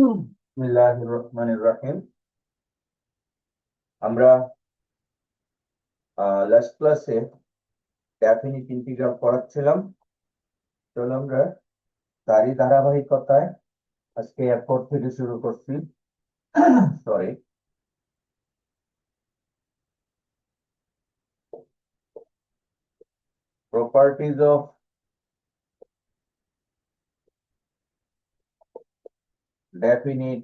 বিসমিল্লাহির রহমানির রহিম। আমরা লাস্ট ক্লাসে ডেফিনিট ইন্টিগ্রাল পড়াচ্ছিলাম। চলো আমরা তারই ধারাবাহিকতায় আজকে এরপর থেকে শুরু করছি। Sorry, properties of definite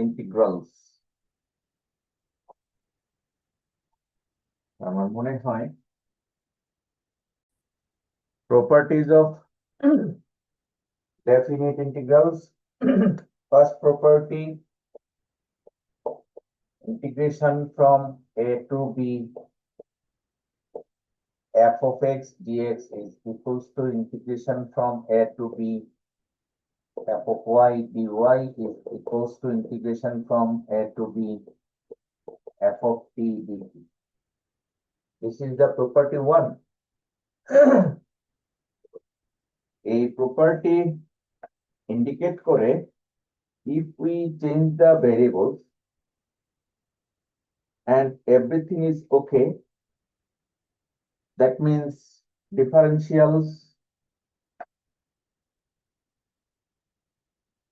integrals. আমার মনে হয় properties of definite integrals. First property, integration from a to b f of x dx is equals to integration from a to b f of y dy is equals to integration from a to b f of t dt. This is the property 1. A property indicate করে if we change the variables and everything is okay, that means differentials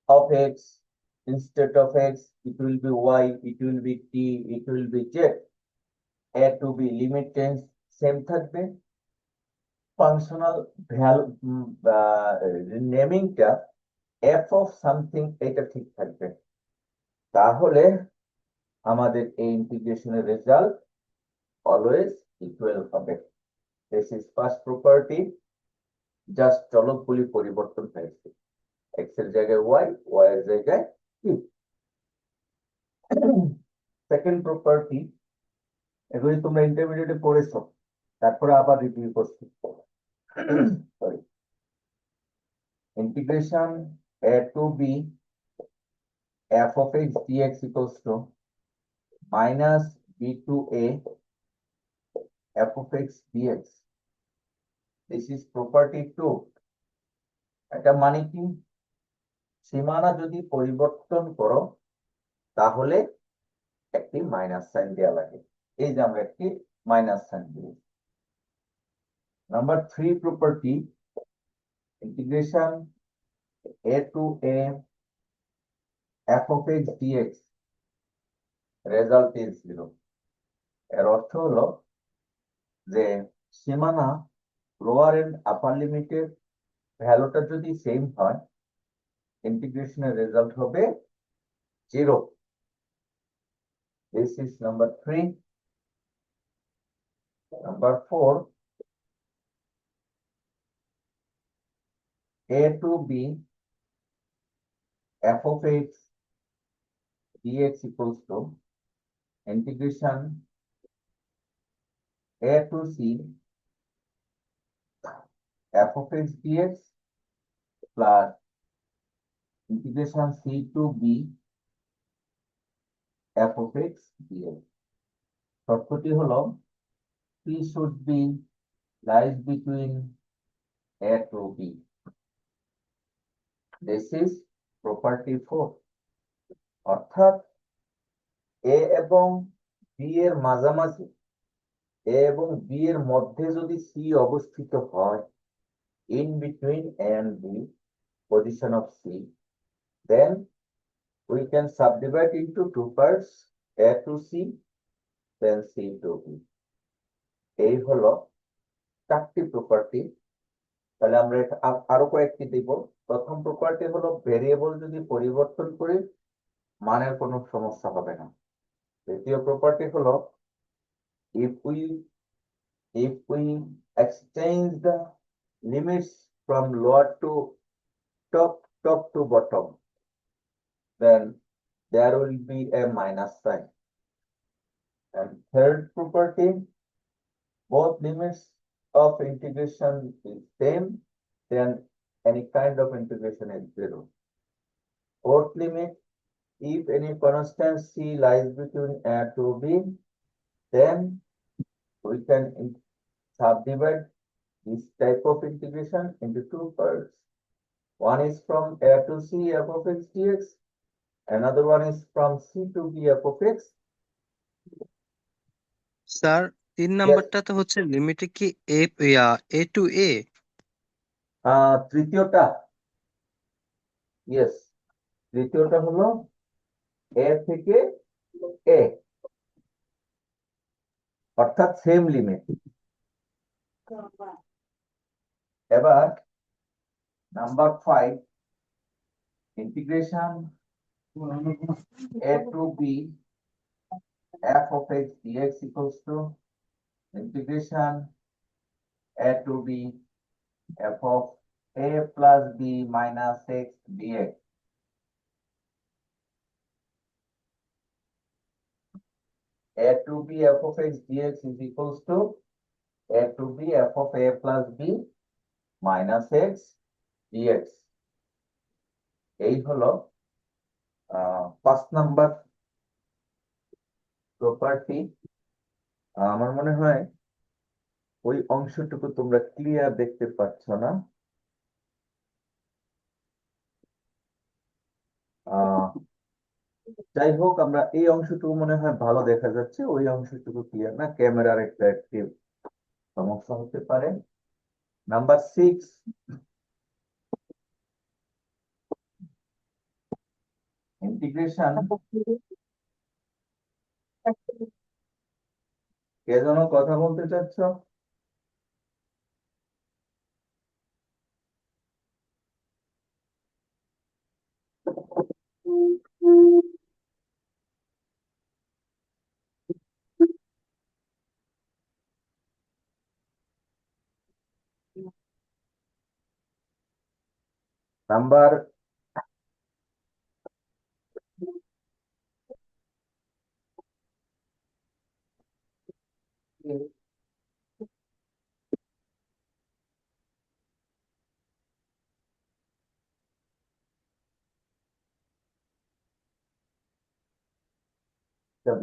of x, instead of x it will be y, it will be t, it will be z. a to b limit change same থাকবে, functional value নেমিংটা f of something এটা ঠিক থাকবে, তাহলে আমাদের এই ইন্টিগ্রেশনের result always equal হবে। This is first property. Just চলকগুলি পরিবর্তন হয়েছে, এক্স এর জায়গায় ওয়াই, ওয়াই এর জায়গায় কিউ। সেকেন্ড প্রপার্টি, এগুলি তোমরা ইন্টারমিডিয়েটে পড়েছো, তারপরে আবার রিভিউ করছি। Sorry, integration a to b f of x dx equals to minus b to a f of x dx. This is property 2. এটা মানে কি, সীমানা যদি পরিবর্তন করো তাহলে একটি মাইনাস সাইন দেওয়া লাগে, এই যে আমরা একটি মাইনাস সাইন দিই। Number 3 property, integration a to a f of x dx result is 0। এর অর্থ হলো যে সীমানা লোয়ার এন্ড আপার লিমিটের ভ্যালুটা যদি সেম হয়, ইন্টিগ্রেশনের রেজাল্ট হবে 0। This is number 3. Number 4, a to b f of x dx equals to integration a to c f of x dx plus integration c to b f of x dx. শর্তটি হলো p should be lies between a to b. This is property 4. অর্থাৎ a এবং b এর মাঝামাঝি, a এবং b এর মধ্যে যদি c অবস্থিত হয়, in between a and b position of c, then we can subdivide into two parts, a to c then c to b. এই হলো চারটি প্রপার্টি। তাহলে আমরা আরো কয়েকটি দিব। প্রথম প্রপার্টি হলো ভেরিয়েবল যদি পরিবর্তন করি মানের কোনো সমস্যা হবে না। দ্বিতীয় প্রপার্টি হলো if we exchange the limits from lower to top to bottom, then there will be a minus sign. And third property, both limits of integration is same, then any kind of integration is 0. Fourth limit, if any constant c lies between a to b, then we can subdivide this type of integration into two parts. One is from A to C f of x dx. Another one is from C to B f of x. Sir 3 Yes. নাম্বারটাতে হচ্ছে লিমিটে কি এ two এ? তৃতীয়টা, yes, তৃতীয়টা হলো এ থেকে এ, অর্থাৎ same limit. এবার number 5, integration a to b f of x dx equals to integration a to b f of a plus b minus x dx. A to b f of x dx is equals to a to b f of a plus b minus x dx. এই হলো 5 number property. আমার মনে হয় ওই অংশটুকু তোমরা clear দেখতে পাচ্ছ না। যাই হোক, আমরা এই অংশটুকু মনে হয় ভালো দেখা যাচ্ছে, ওই অংশটুকু ক্লিয়ার না, ক্যামেরার একটা একটি সমস্যা হতে পারে। নাম্বার 6, ইন্টিগ্রেশন, কে যেন কথা বলতে চাচ্ছ? নাম্বার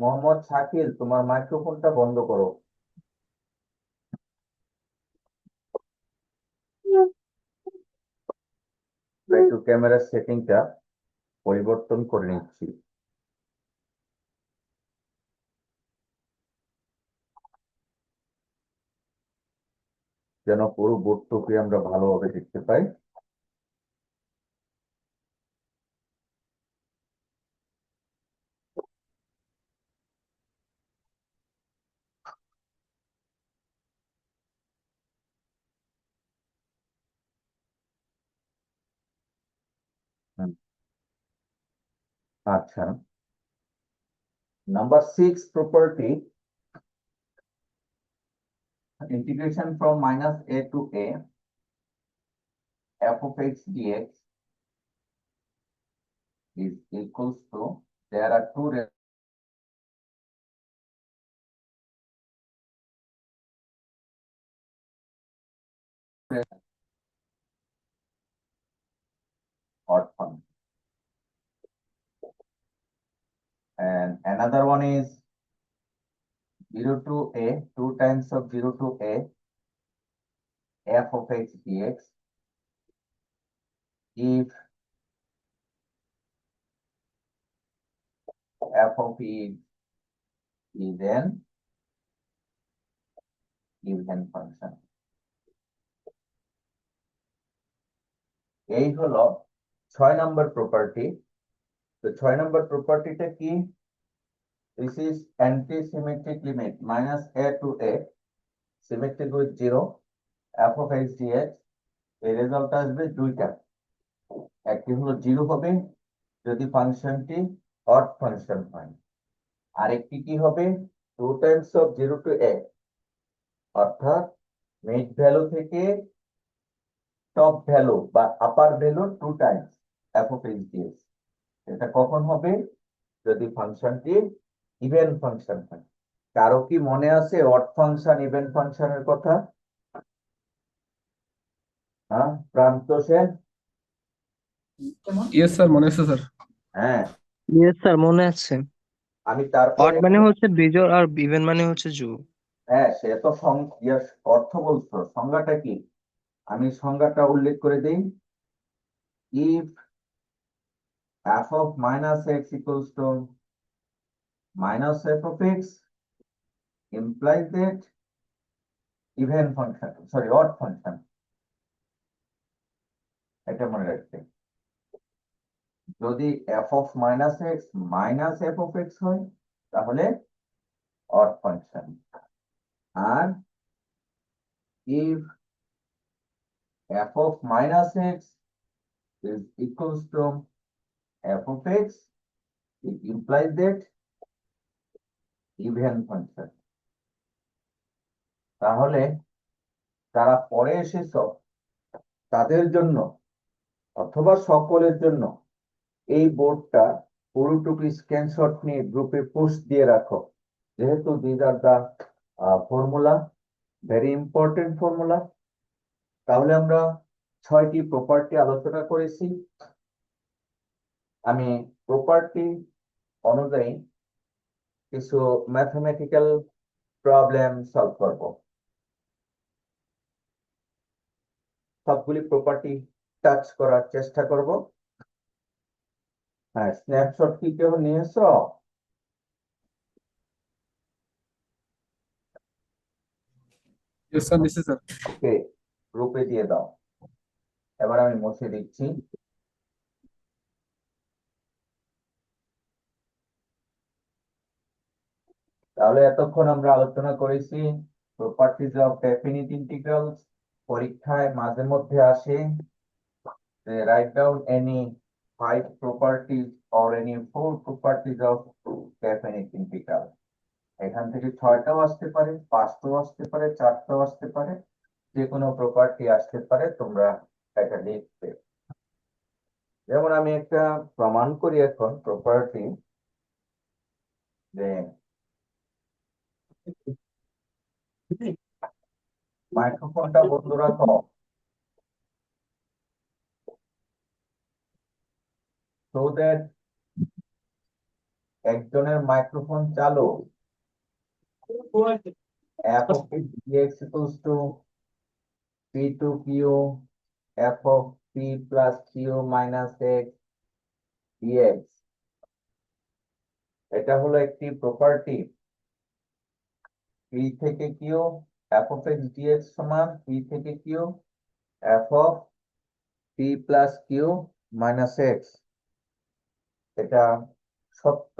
মোহাম্মদ শাকিল, তোমার মাইক্রোফোনটা বন্ধ করো। একটু ক্যামেরার সেটিংটা পরিবর্তন করে নিচ্ছি। যেন পুরো বোর্ডটুকু আমরা ভালোভাবে দেখতে পাই। আচ্ছা, number 6 property, integration from minus a to a f of x dx is equals to, there are two odd function, and another one is 0 to a, 2 times of 0 to a f of x dx if f of e is an even function. এই হলো 6 নম্বর property. তো 6 নম্বর প্রপার্টিটা কি? This is anti-symmetric limit minus a to a, symmetric with 0, f of x dx, এই result আসবে দুইটা। একটি হলো 0 হবে যদি ফাংশনটি অড ফাংশন হয়, আরেকটি কি হবে 2 টাইমস অফ 0 to a, অর্থাৎ মিড ভ্যালু থেকে টপ ভ্যালু বা upper value 2 times f of x dx। এটা কখন হবে? যদি ফাংশনটি ইভেন ফাংশন হয়। কারো কি মনে আছে অড ফাংশন ইভেন ফাংশনের কথা? হ্যাঁ, প্রান্ত সেন? ইয়েস স্যার, মনে আছে স্যার। হ্যাঁ, ইয়েস স্যার, মনে আছে। আমি অড তারপরে মানে হচ্ছে বিজোড় আর ইভেন মানে হচ্ছে জোড়। হ্যাঁ, সে তো অর্থ বলছো, সংজ্ঞাটা কি? আমি সংজ্ঞাটা উল্লেখ করে দিই। If f of minus x equals to minus f of x implies that even function, sorry, odd function, এটা মনে রাখতে। যদি f of minus x minus f of x হয় তাহলে odd function। R if f of minus x is equals to f of x, it implies that even function। তাহলে যারা পরে এসেছ তাদের জন্য অথবা সকলের জন্য এই বোর্ডটা পুরোটুকু স্ক্রিনশট নিয়ে গ্রুপে পোস্ট দিয়ে রাখো, যেহেতু this are the formula, very important formula. তাহলে আমরা 6টি প্রপার্টি আলোচনা করেছি। আমি প্রপার্টি অনুযায়ী কিছু ম্যাথমেটিক্যাল প্রবলেম সলভ করব। সবগুলি প্রপার্টি টাচ করার চেষ্টা করব। হ্যাঁ, স্ন্যাপশট কি কেউ নিয়েছো? Yes, sir. This is sir. ওকে, গ্রুপে দিয়ে দাও। এবার আমি মুছে দিচ্ছি। তাহলে এতক্ষণ আমরা আলোচনা করেছি প্রপার্টিজ অফ ডেফিনিট ইন্টিগ্রালস। পরীক্ষায় মাঝে মধ্যে আসে যে write down any 5 properties or any 4 properties of definite integral. এখান থেকে 6টাও আসতে পারে, 5টাও আসতে পারে, 4টাও আসতে পারে, যে কোনো প্রপার্টি আসতে পারে, তোমরা এটা লিখবে। যেমন আমি একটা প্রমাণ করি এখন প্রপার্টি, যে মাইক্রোফোনটা বন্ধ রাখো, so that একজনের মাইক্রোফোন চালু। f of p dx equals to p to q f of p plus q minus x dx, এটা হলো একটি প্রপার্টি। p থেকে q f of x dx সমান p থেকে q f of p plus q minus x। এটা সত্য,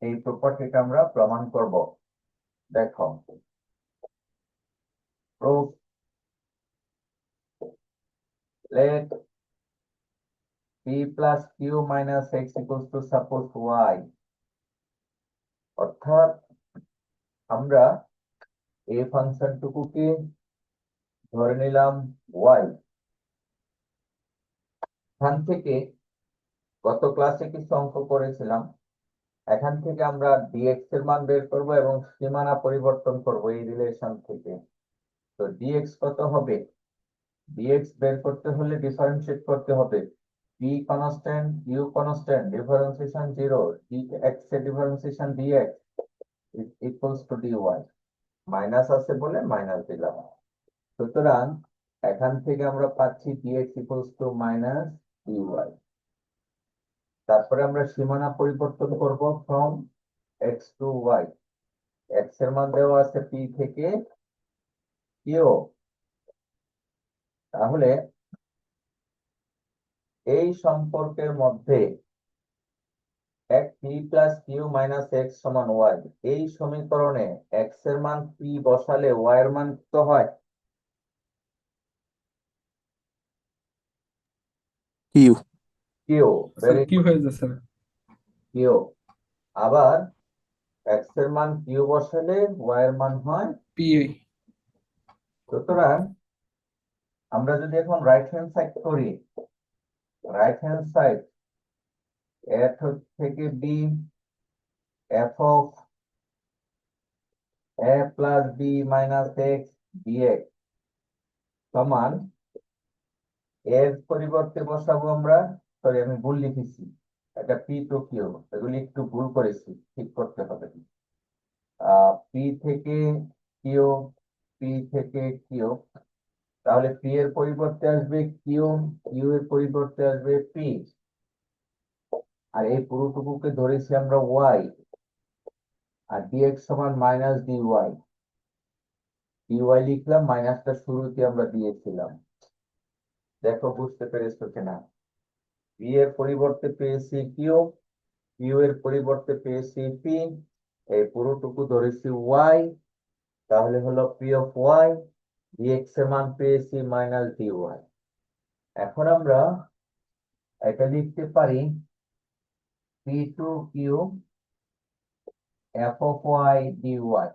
এই প্রপার্টিটা আমরা প্রমাণ করব। দেখো, proof, let p plus q minus x equals to suppose y। অর্থাৎ আমরা এই ফাংশনটুকুকে ধরে নিলাম y। এখান থেকে গত ক্লাসে কিছু অঙ্ক করেছিলাম, এখান থেকে আমরা dx এর মান বের করব এবং সীমানা পরিবর্তন করব এই রিলেশন থেকে। তো dx কত হবে? dx বের করতে হলে ডিফারেন্সিয়েট করতে হবে। p constant, q constant, differentiation 0, dx এর differentiation dx is equals to dy। Minus আছে বলে মাইনাস দিলাম। সুতরাং এখান থেকে আমরা পাচ্ছি dx equals to minus dy। তারপরে আমরা সীমানা পরিবর্তন করব from x to y। x এর মান দেওয়া আছে p থেকে q। তাহলে এই সম্পর্কের মধ্যে p plus q minus x সমান y, এই সমীকরণে x এর মান p বসালে y এর মান কত হয়? Q. q। Sir, very Q है sir. q। আবার x এর মান q বসালে y এর মান হয়। P. সুতরাং আমরা যদি এখন রাইট হ্যান্ড সাইড করি, রাইট হ্যান্ড সাইড f থেকে b f of a plus b minus x dx সমান, এর পরিবর্তে বসাবো আমরা, সরি আমি ভুল লিখেছি, এটা p to q, এগুলি একটু ভুল করেছি, ঠিক করতে হবে। পি থেকে কিউ, পি থেকে কিউ, তাহলে পি এর পরিবর্তে আসবে কিউ, কিউ এর পরিবর্তে আসবে পি, আর এই পুরোটুকুকে ধরেছি আমরা ওয়াই, আর ডিএক্স সমান মাইনাস ডিওয়াই। ডিওয়াই লিখলাম, মাইনাসটা শুরুতে আমরা দিয়েছিলাম। দেখো বুঝতে পেরেছো কিনা? পি এর পরিবর্তে পেয়েছি কিউ, কিউ এর পরিবর্তে পেয়েছি পি, এই পুরোটুকু ধরেছি ওয়াই, তাহলে হলো পি অফ ওয়াই, ডিএক্স এর মান পেয়েছি মাইনাস ডিওয়াই। এখন আমরা এটা লিখতে পারি P to Q F of Y dy.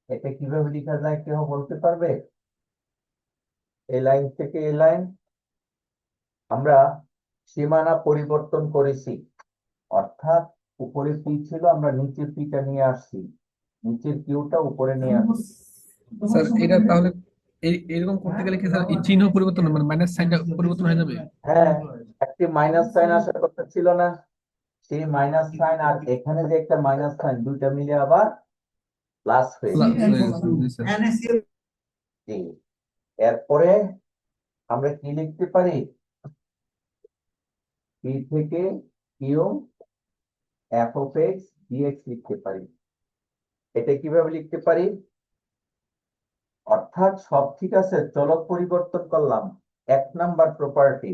এটা কিভাবে লেখা যায় কেউ বলতে পারবে? এই লাইন থেকে এই লাইন আমরা সীমানা পরিবর্তন করেছি, অর্থাৎ উপরে পি ছিল, আমরা নিচের পিটা নিয়ে আসছি, নিচের কিউটা উপরে নিয়ে আসছি। স্যার এটা তাহলে এরকম করতে গেলে কি স্যার এই চিহ্ন পরিবর্তন মানে মাইনাস সাইনটা পরিবর্তন হয়ে যাবে? হ্যাঁ, একটি মাইনাস সাইন আসার কথা ছিল না, সেই মাইনাস সাইন আর এখানে যে একটা মাইনাস সাইন, দুইটা মিলে আবার প্লাস হয়ে প্লাস গেছে। হয়ে গেছে, জি স্যার। জি। এরপরে আমরা কি লিখতে পারি? পি থেকে Q F of X dx লিখতে পারি। এটা কিভাবে লিখতে পারি? অর্থাৎ সব ঠিক আছে, চলক পরিবর্তন করলাম। এক নাম্বার প্রপার্টি,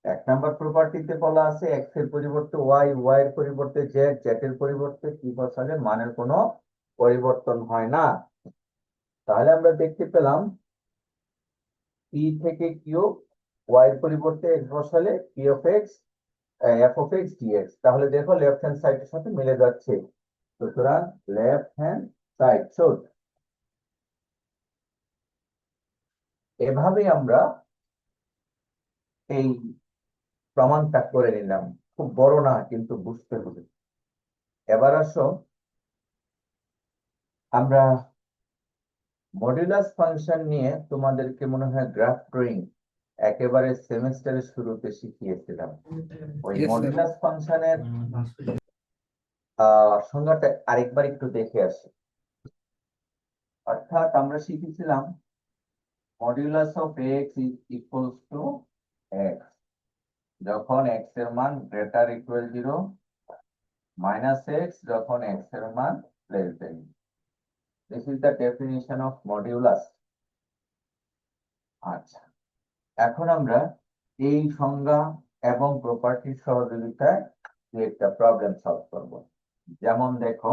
এক নাম্বার প্রপার্টিতে বলা আছে এক্স এর পরিবর্তে ওয়াই, ওয়াই এর পরিবর্তে জেড, জেড এর পরিবর্তে কি বসালে মানের কোনো পরিবর্তন হয় না। তাহলে আমরা দেখতে পেলাম পি থেকে কিউ, ওয়াই এর পরিবর্তে এক্স বসালে P of X F of X dx. তাহলে দেখো লেফট হ্যান্ড সাইডের সাথে মিলে যাচ্ছে, সুতরাং লেফট হ্যান্ড সাইড শুড। এভাবে আমরা এই প্রমাণটা করে নিলাম, খুব বড় না কিন্তু বুঝতে হবে। এবার আসো আমরা মডুলাস ফাংশন নিয়ে তোমাদেরকে মনে হয় গ্রাফ ড্রয়িং একেবারে সেমিস্টারের শুরুতে শিখিয়েছিলাম। ওই Yes, sir. মডুলাস ফাংশনের সংজ্ঞাটা আরেকবার একটু দেখে আসি। অর্থাৎ আমরা শিখেছিলাম modulus of x is equals to x, যখন এক্স এর মান গ্রেটার ইকুয়াল 0, মাইনাস এক্স যখন এক্স এর মান less than. This is the definition of modulus. আচ্ছা, এখন আমরা এই সংজ্ঞা এবং প্রপার্টির সহযোগিতায় দু একটা প্রবলেম সলভ করব। যেমন দেখো,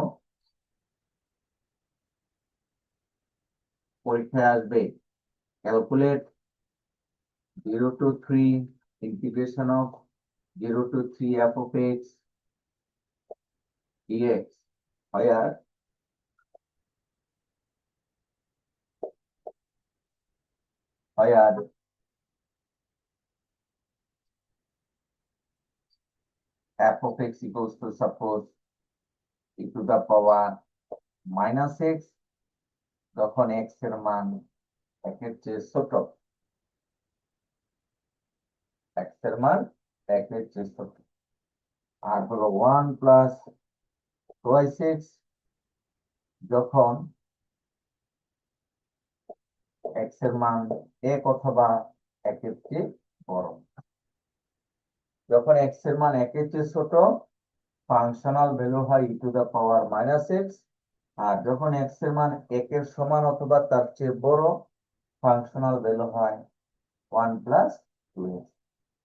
পরীক্ষায় আসবে calculate 0 to 3 integration of 0 to 3 f of x dx, where f of x equals to suppose e to the power minus x যখন x এর মান একের চেয়ে ছোট, x এর মান একের চেয়ে ছোট, আর হলো 1 প্লাস twice x যখন x এর মান এক অথবা একের চেয়ে বড়। যখন x এর মান একের চেয়ে ছোট, ফাংশনাল ভ্যালু হয় e to the power minus x, আর যখন এক্স এর মান একের সমান অথবা তার চেয়ে বড়, ফাংশনাল ভ্যালু হয় 1 প্লাস 2x।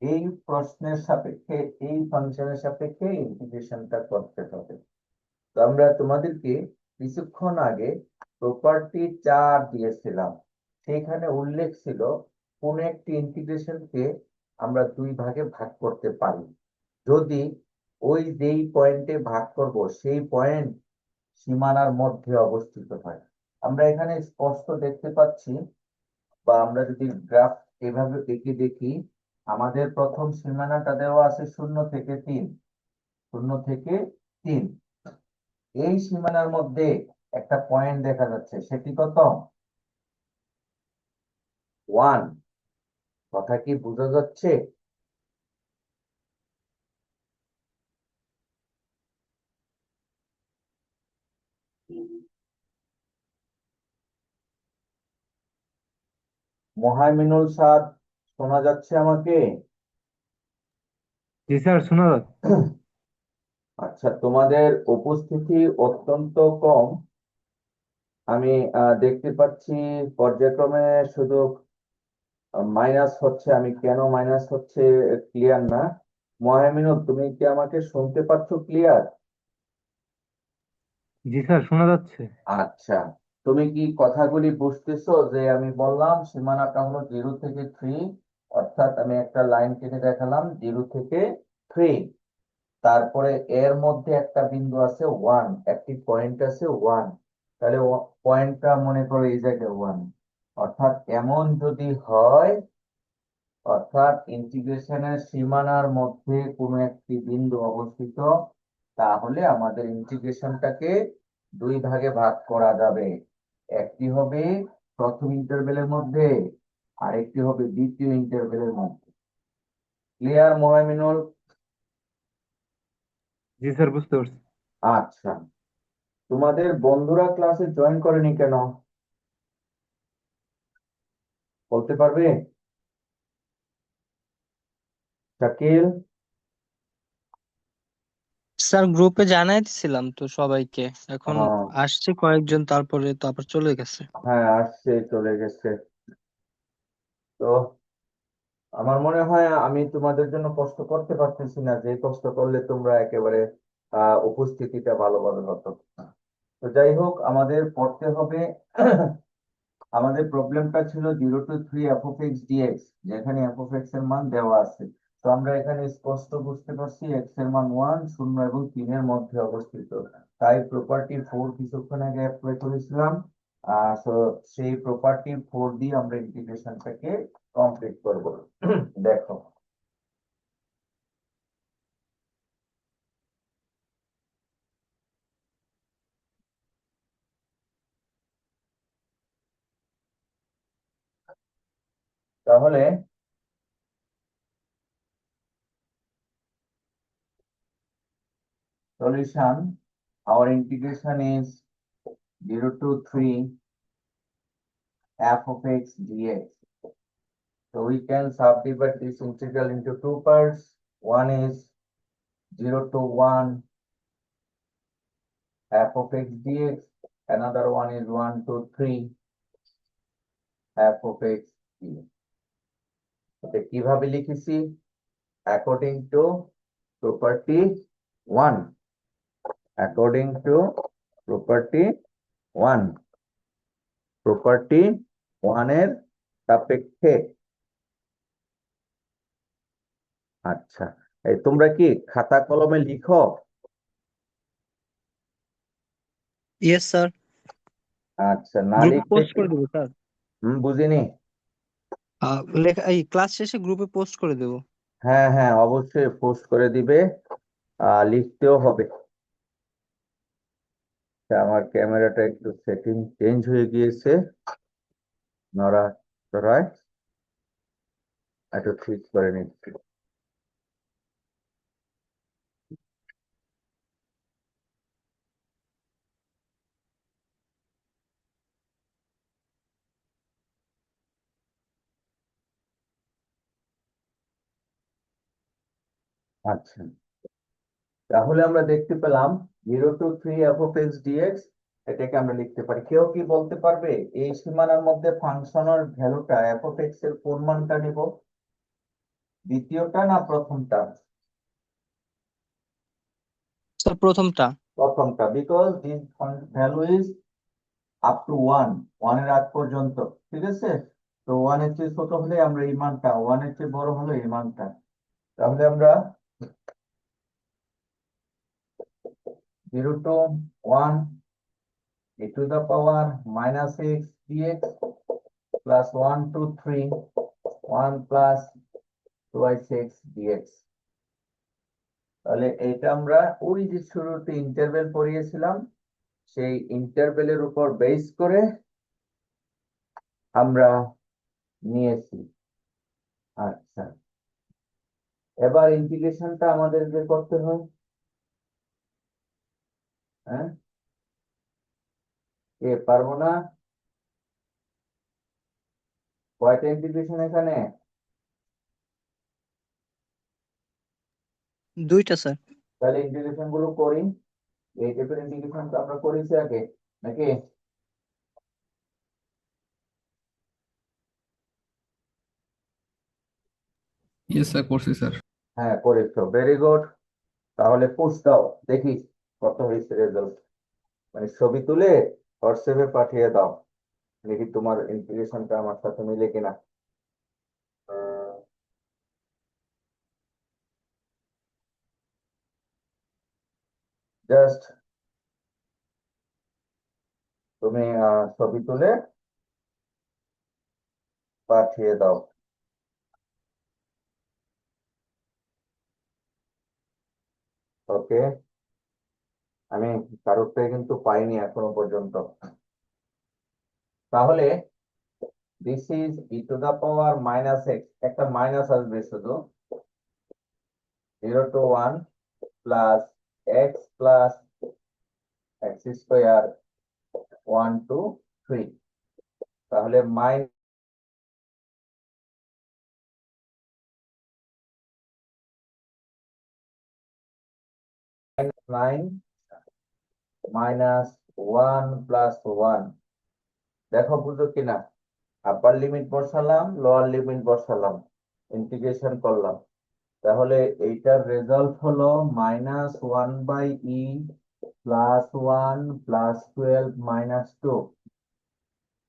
এই প্রশ্নের সাপেক্ষে, এই ফাংশনের সাপেক্ষে ইন্টিগ্রেশনটা করতে হবে। তো আমরা তোমাদেরকে কিছুক্ষণ আগে প্রপার্টি 4 দিয়েছিলাম, সেখানে উল্লেখ ছিল কোন একটি ইন্টিগ্রেশনকে আমরা দুই ভাগে ভাগ করতে পারি যদি ওই যেই পয়েন্টে ভাগ করব সেই পয়েন্ট সীমানার মধ্যে অবস্থিত হয়। আমরা এখানে স্পষ্ট দেখতে পাচ্ছি, বা আমরা যদি গ্রাফ এভাবে এঁকে দেখি, আমাদের প্রথম সীমানাটা দেওয়া আছে 0 থেকে 3, 0 থেকে 3। এই সীমানার মধ্যে একটা পয়েন্ট দেখা যাচ্ছে, সেটি কত? 1। কথা কি বোঝা যাচ্ছে? মোহাইমিনুল সাদ, শোনা যাচ্ছে আমাকে? জি স্যার, শোনা যাচ্ছে। আচ্ছা, তোমাদের উপস্থিতি অত্যন্ত কম। আমি দেখতে পাচ্ছি পর্যায়ক্রমে শুধু মাইনাস হচ্ছে। আমি কেন মাইনাস হচ্ছে ক্লিয়ার না। মোহাইমিনুল, তুমি কি আমাকে শুনতে পাচ্ছ ক্লিয়ার? জি স্যার, শোনা যাচ্ছে। আচ্ছা, তুমি কি কথাগুলি বুঝতেছো? যে আমি বললাম সীমানাটা হলো 0 থেকে 3, অর্থাৎ আমি একটা লাইন টেনে দেখালাম 0 থেকে 3। তারপরে এর মধ্যে একটা বিন্দু আছে 1, একটি পয়েন্ট আছে 1। তাহলে পয়েন্টটা মনে করো এই জায়গায় 1। অর্থাৎ এমন যদি হয়, অর্থাৎ ইন্টিগ্রেশনের সীমানার মধ্যে কোনো একটি বিন্দু অবস্থিত, তাহলে আমাদের ইন্টিগ্রেশনটাকে দুই ভাগে ভাগ করা যাবে। একটি হবে প্রথম ইন্টারভ্যালের মধ্যে, আরেকটি হবে দ্বিতীয় ইন্টারভ্যালের মধ্যে। ক্লিয়ার মোহাইমিনুল? জি স্যার, বুঝতে পারছি। আচ্ছা, তোমাদের বন্ধুরা ক্লাসে জয়েন করেনি কেন বলতে পারবে? শাকিল? স্যার গ্রুপে জানাই দিছিলাম তো সবাইকে, এখন হ্যাঁ, আসছে কয়েকজন, তারপর চলে গেছে। হ্যাঁ, আসছে, চলে গেছে। তো আমার মনে হয় আমি তোমাদের জন্য কষ্ট করতে পারতেছি না, যে কষ্ট করলে তোমরা একেবারে উপস্থিতিটা ভালোভাবে হতো। তো যাই হোক, আমাদের পড়তে হবে। আমাদের প্রবলেমটা ছিল 0 to 3 F of X dx, যেখানে এফ অফ এক্স এর মান দেওয়া আছে। তো আমরা এখানে স্পষ্ট বুঝতে পারছি এক্স এর মান 1, 0 এবং 3-এর মধ্যে অবস্থিত। তাই প্রপার্টি 4 কিছুক্ষণ আগে অ্যাপ্লাই করেছিলাম। তো সেই প্রপার্টি 4 দিয়ে আমরা ইন্টিগ্রেশনটাকে কমপ্লিট করব। দেখো, তাহলে solution, our integration is 0 to 3 f of x dx. So we can subdivide this integral into two parts. One is 0 to 1 f of x dx. Another one is 1 to 3 f of x dx. Okay, কিভাবে লিখেছি? According to property 1. According to property 1. Property 1 এর সাপেক্ষে। আচ্ছা, এই তোমরা কি খাতা কলমে লিখো? Yes sir. আচ্ছা, না গ্রুপে লিখলে পোস্ট কি? করে দেবো স্যার। বুঝিনি। লেখা এই ক্লাস শেষে গ্রুপে পোস্ট করে দেবো। হ্যাঁ, হ্যাঁ, অবশ্যই পোস্ট করে দিবে। লিখতেও হবে। তা আমার ক্যামেরাটা একটু সেটিং চেঞ্জ হয়ে গিয়েছে, নড়াচড়ায় একটু ঠিক করে নিচ্ছি। আচ্ছা, তাহলে আমরা দেখতে পেলাম 0 to 3 F of X dx, এটাকে আমরা লিখতে পারি। কেউ কি বলতে পারবে এই সীমানার মধ্যে ফাংশনের ভ্যালুটা এফ অফ এক্স এর কোন মানটা নিব? দ্বিতীয়টা না প্রথমটা? স্যার প্রথমটা। প্রথমটা, because this value is up to 1 এর আগ পর্যন্ত। ঠিক আছে, তো 1 এর চেয়ে ছোট হলে আমরা এই মানটা, 1 এর চেয়ে বড় হলে এই মানটা। তাহলে আমরা 0 to 1 e to the power minus x dx plus 1 to 3 1 plus twice x dx। তাহলে এটা আমরা ওই যে শুরুতে ইন্টারভেল পড়িয়েছিলাম, সেই ইন্টারভেলের উপর বেস করে আমরা নিয়েছি। আচ্ছা, এবার ইন্টিগ্রেশনটা আমাদের যে করতে হয়। হ্যাঁ, পারবো না? কয়টা ইন্টিগ্রেশন এখানে? দুইটা স্যার। তাহলে ইন্টিগ্রেশন গুলো করি। এই টাইপের ইন্টিগ্রেশন তো আমরা করেছি আগে, নাকি? ইয়েস স্যার, করছি স্যার। হ্যাঁ করেছো, ভেরি গুড। তাহলে পুশ দাও, দেখি কত হয়েছে রেজাল্ট। মানে ছবি তুলে হোয়াটসঅ্যাপে পাঠিয়ে দাও, দেখি তোমার ইন্টিগ্রেশনটা আমার সাথে মিলে কিনা। জাস্ট তুমি ছবি তুলে পাঠিয়ে দাও। ওকে, আমি কারোরটাই কিন্তু পাইনি এখনো পর্যন্ত। তাহলে this is E to the power minus X, একটা মাইনাস আসবে শুধু, 0 to 1 plus X plus X square 1 to 3। তাহলে -9 -1 প্লাস 1। দেখো বুঝো কিনা, আপার লিমিট বসালাম, লোয়ার লিমিট বসালাম, ইন্টিগ্রেশন করলাম। তাহলে এইটার রেজাল্ট হলো -1/e +1 +12 -2।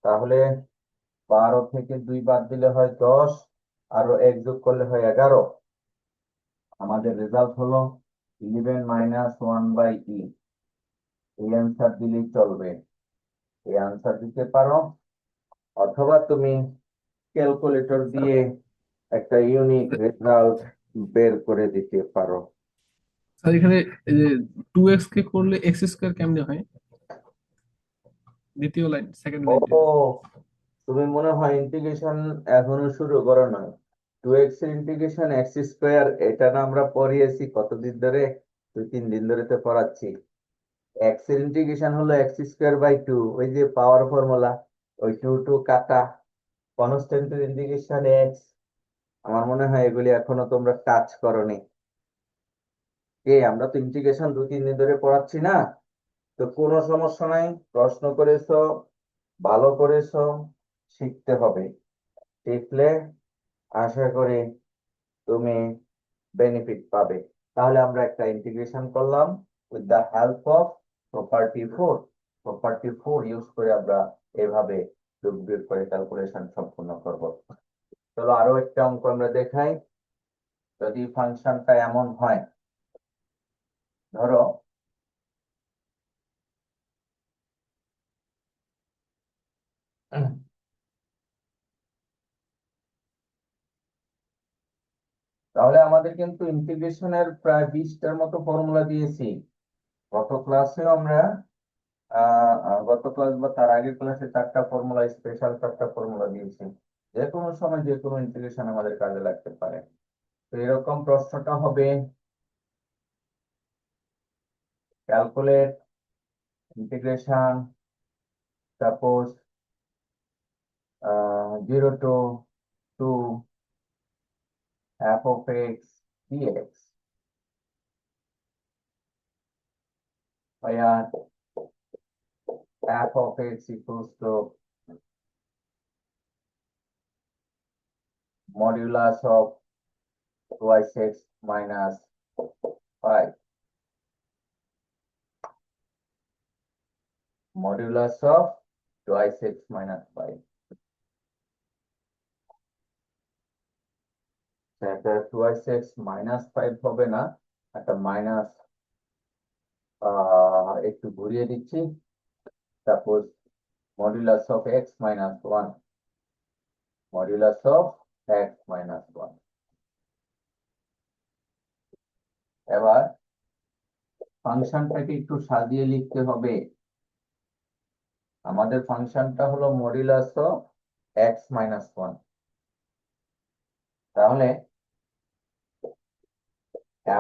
তাহলে 12 থেকে 2 বাদ দিলে হয় 10, আরো 1 যোগ করলে হয় 11। আমাদের রেজাল্ট হলো 11 -1/e। এই অ্যান্সার দিলেই চলবে, এই অ্যান্সার দিতে পারো, অথবা তুমি ক্যালকুলেটর দিয়ে একটা ইউনিক রেজাল্ট বের করে দিতে পারো। স্যার এখানে এই যে 2x কে করলে এক্স স্কোয়ার কেমনে হয়? দ্বিতীয় লাইন, সেকেন্ড ও, লাইনটা। তুমি মনে হয় ইন্টিগ্রেশন এখনো শুরু করো না। 2x এর ইন্টিগ্রেশন এক্স স্কোয়ার, এটা না আমরা পড়িয়েছি কতদিন ধরে, 2-3 দিন ধরে তো পড়াচ্ছি। এক্স এর ইন্টিগ্রেশন হলো x²/2, ওই যে পাওয়ার ফর্মুলা, ওই 2 কাটা, কনস্ট্যান্টের ইন্টিগ্রেশন এক্স। আমার মনে হয় এগুলি এখনো তোমরা টাচ করোনি। আমরা তো ইন্টিগ্রেশন 2-3 দিন ধরে পড়াচ্ছি না, তো কোনো সমস্যা নাই, প্রশ্ন করেছো, ভালো করেছো, শিখতে হবে। শিখলে আশা করি তুমি বেনিফিট পাবে। তাহলে আমরা একটা ইন্টিগ্রেশন করলাম with the help of property 4। Property 4 use করে আমরা এভাবে যোগ বিয়োগ করে ক্যালকুলেশন সম্পূর্ণ করব। চলো আরো একটা অঙ্ক আমরা দেখাই। যদি ফাংশনটা এমন হয়, ধরো তাহলে আমাদের কিন্তু ইন্টিগ্রেশনের প্রায় 20টার মতো ফর্মুলা দিয়েছি। গত ক্লাসে আমরা গত ক্লাস বা তার আগের ক্লাসে 4টা ফর্মুলা, স্পেশাল 4টা ফর্মুলা দিয়েছি। যে কোনো সময় যে কোনো ইন্টিগ্রেশন আমাদের কাজে লাগতে পারে। তো এরকম প্রশ্নটা হবে, calculate integration suppose 0 to 2 f of x dx, where f of x equals to modulus of twice x minus 5, modulus of twice x minus 5। এটা twice x minus 5 হবে না, একটা মাইনাস একটু ঘুরিয়ে দিচ্ছি, suppose modulus of x minus 1, modulus of x minus 1। এবার ফাংশনটাকে একটু সাজিয়ে লিখতে হবে। আমাদের ফাংশনটা হলো মডুলাস অফ x minus 1। তাহলে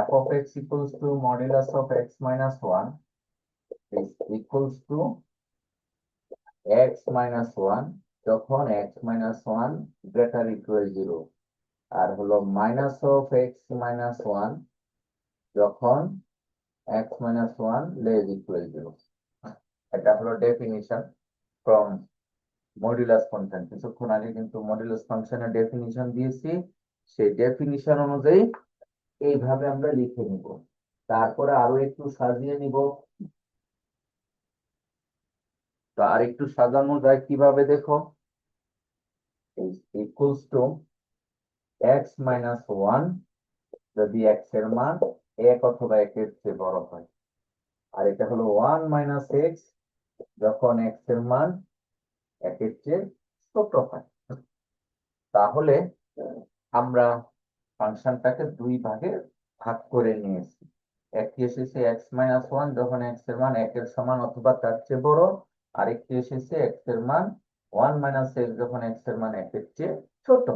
f of x equals to modulus of x minus 1 is equals to x minus 1 যখন x minus one greater equal zero, আর হলো minus of x minus one যখন x minus one less equal zero. এটা হলো definition from modulus function. কিছুক্ষণ আগে কিন্তু modulus ফাংশনের ডেফিনিশন দিয়েছি, সেই ডেফিনিশন অনুযায়ী এইভাবে আমরা লিখে নিব। তারপরে আরো একটু সাজিয়ে নিব। তো আর একটু সাজানো যায় কিভাবে দেখো, equals to x minus one যদি এক্স এর মান এক অথবা একের চেয়ে বড় হয়, আর এটা হলো ওয়ান মাইনাস এক্স যখন এক্স এর মান একের চেয়ে ছোট হয়। তাহলে আমরা ফাংশনটাকে দুই ভাগে ভাগ করে নিয়েছি। একটি এসেছে এক্স মাইনাস ওয়ান যখন এক্স এর মান একের সমান অথবা তার চেয়ে বড়, আরেকটি এসেছে এক্স এর মান ওয়ান মাইনাস এক্স যখন এক্স এর মান একের চেয়ে ছোট।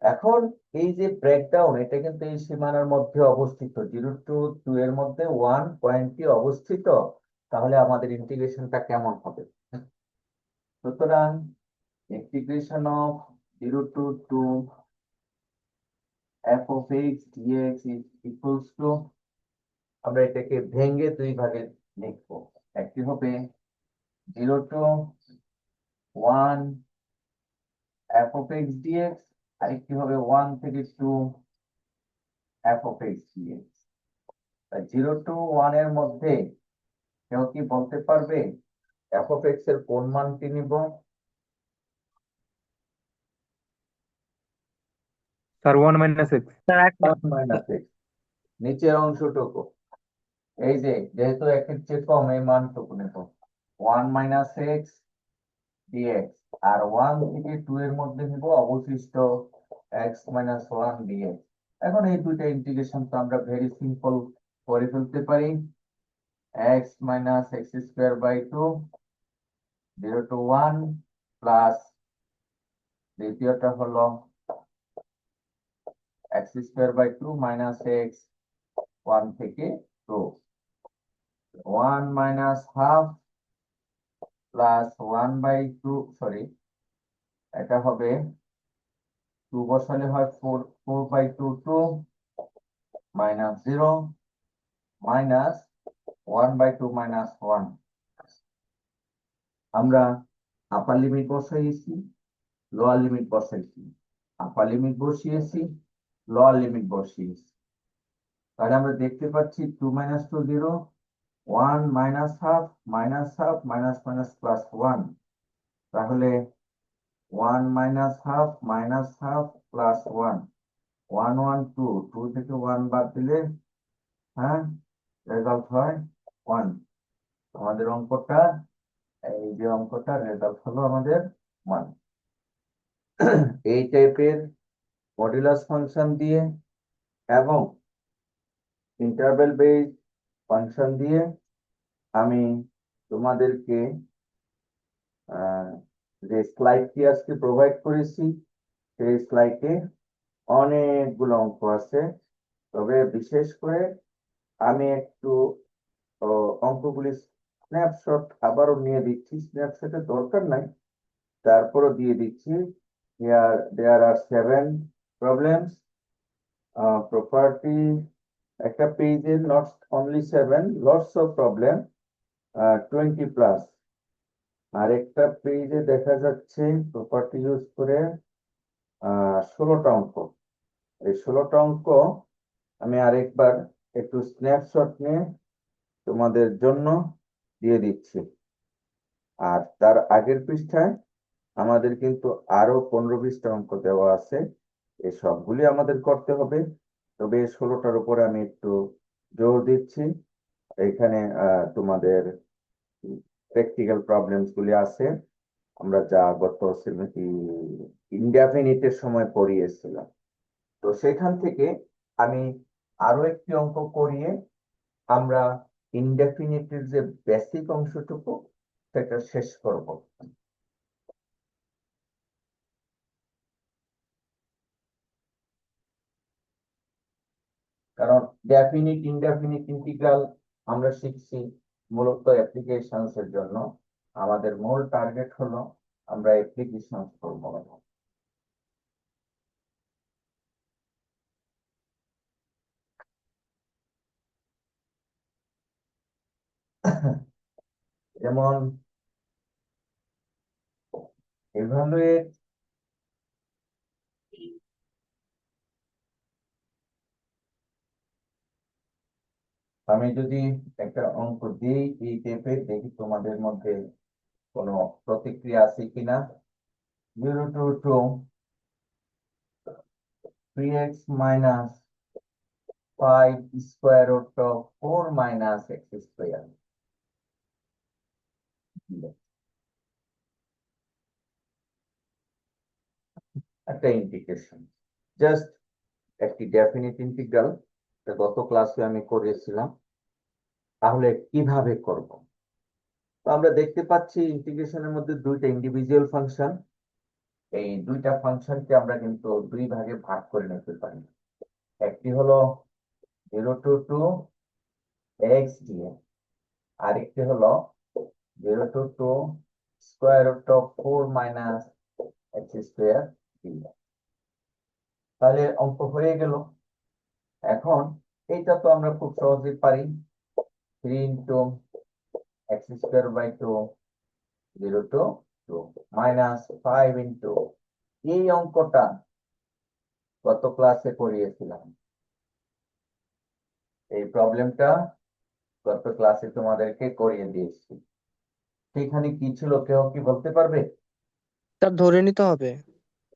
এখন এই যে ব্রেকডাউন, এটা কিন্তু এই সীমানার মধ্যে অবস্থিত, 0 to 2 এর মধ্যে ওয়ান পয়েন্টটি অবস্থিত। তাহলে আমাদের ইন্টিগ্রেশনটা কেমন হবে? সুতরাং integration of 0 to 2 f of x dx is equals to, আমরা এটাকে ভেঙে দুই ভাগে লিখবো। একটি হবে 0 to 1 f of x dx, আরেকটি হবে 1 থেকে 2 f of x dx। 0 to 1 এর মধ্যে কেউ কি বলতে পারবে f of x এর কোন মানটি নিব? Sir 1 minus X. 1 minus x, নিচের অংশটুকু, এই যে যেহেতু একের চেয়ে কম এই মানটুকু নেব 1 মাইনাস এক্স dx, আর 1 থেকে 2 এর মধ্যে নিব অবশিষ্ট x মাইনাস ওয়ান dx। এখন এই দুইটা ইন্টিগ্রেশন তো আমরা ভেরি সিম্পল করে ফেলতে পারি। x minus X square by 2 0 to 1 plus দ্বিতীয়টা হলো x স্কোয়ার বাই 2 মাইনাস এক্স 1 থেকে 2, 1 minus half plus 1 by 2, sorry এটা হবে 2 বসালে হয় 4 by 2 2 minus 0 minus 1 by 2 minus 1। আমরা আপার লিমিট বসাইছি, লোয়ার লিমিট বসাইছি, আপার লিমিট বসিয়েছি, লোয়ার লিমিট বসিয়েছি। তাহলে আমরা দেখতে পাচ্ছি 2 minus 2 0, 1 minus half minus half minus minus plus 1। তাহলে 1 minus half minus half plus 1, 1 1 2, 2 থেকে 1 বাদ দিলে হ্যাঁ রেজাল্ট হয় 1। আমাদের অঙ্কটা, এই যে অঙ্কটার রেজাল্ট হলো আমাদের 1। এই টাইপের মডুলাস ফাংশন দিয়ে এবং ইন্টারভ্যাল বেসড ফাংশন দিয়ে আমি তোমাদেরকে যে স্লাইডটি আজকে প্রোভাইড করেছি সেই স্লাইডে অনেকগুলো অঙ্ক আছে। তবে বিশেষ করে আমি একটু অঙ্কগুলি স্ন্যাপশট আবারও নিয়ে দিচ্ছি, স্ন্যাপশটের দরকার নাই, তারপরও দিয়ে দিচ্ছি। Here there are 7 problems. Property একটা পেজে not only 7, lots of problem, 20 plus। আর একটা পেজে দেখা যাচ্ছে প্রপার্টি ইউজ করে 16টা অঙ্ক। এই 16টা অঙ্ক আমি আরেকবার একটু স্ন্যাপশট নিয়ে তোমাদের জন্য দিয়ে দিচ্ছি। আর তার আগের পৃষ্ঠায় আমাদের কিন্তু আরো 15-20টা অঙ্ক দেওয়া আছে, এই সবগুলি আমাদের করতে হবে। তবে 16টার উপরে আমি একটু জোর দিচ্ছি। এখানে তোমাদের প্র্যাকটিক্যাল প্রবলেমস গুলি আছে, আমরা যা গত ইনডেফিনিটের সময় পড়িয়েছিলাম। তো সেখান থেকে আমি আরো একটি অঙ্ক করিয়ে আমরা ইনডেফিনিটের যে বেসিক অংশটুকু সেটা শেষ করব। কারণ ডেফিনিট ইনডেফিনিট ইন্টিগ্রাল আমরা শিখছি মূলত অ্যাপ্লিকেশনস এর জন্য। আমাদের মূল টার্গেট হলো আমরা অ্যাপ্লিকেশন করব। যেমন evaluate আমি যদি একটা অঙ্ক দিই এই টাইপের, দেখি তোমাদের মধ্যে কোনো প্রতিক্রিয়া আছে কিনা। 0 to 2 3x minus 5 square root of 4 minus x square। একটা ইন্টিগ্রেশন, জাস্ট একটি ডেফিনিট ইন্টিগ্রাল, গত ক্লাসে আমি করেছিলাম। তাহলে কিভাবে করব? তো আমরা দেখতে পাচ্ছি ইন্টিগ্রেশনের মধ্যে দুইটা ইন্ডিভিজুয়াল ফাংশন। এই দুইটা ফাংশনকে আমরা কিন্তু দুই ভাগে ভাগ করে নিতে পারি। একটি হলো 0 to 2 x dx, আরেকটি হলো 0 to 2 square root of 4 minus x square dx। তাহলে অঙ্ক হয়ে গেল। এখন এইটা তো আমরা খুব সহজেই পারি, 3 into x square by 2 0 to 2 minus 5 into এই অঙ্কটা গত ক্লাসে করিয়েছিলাম। এই প্রবলেমটা গত ক্লাসে তোমাদেরকে করিয়ে দিয়েছি। সেখানে কি ছিল, কেউ কি বলতে পারবে? স্যার ধরে নিতে হবে।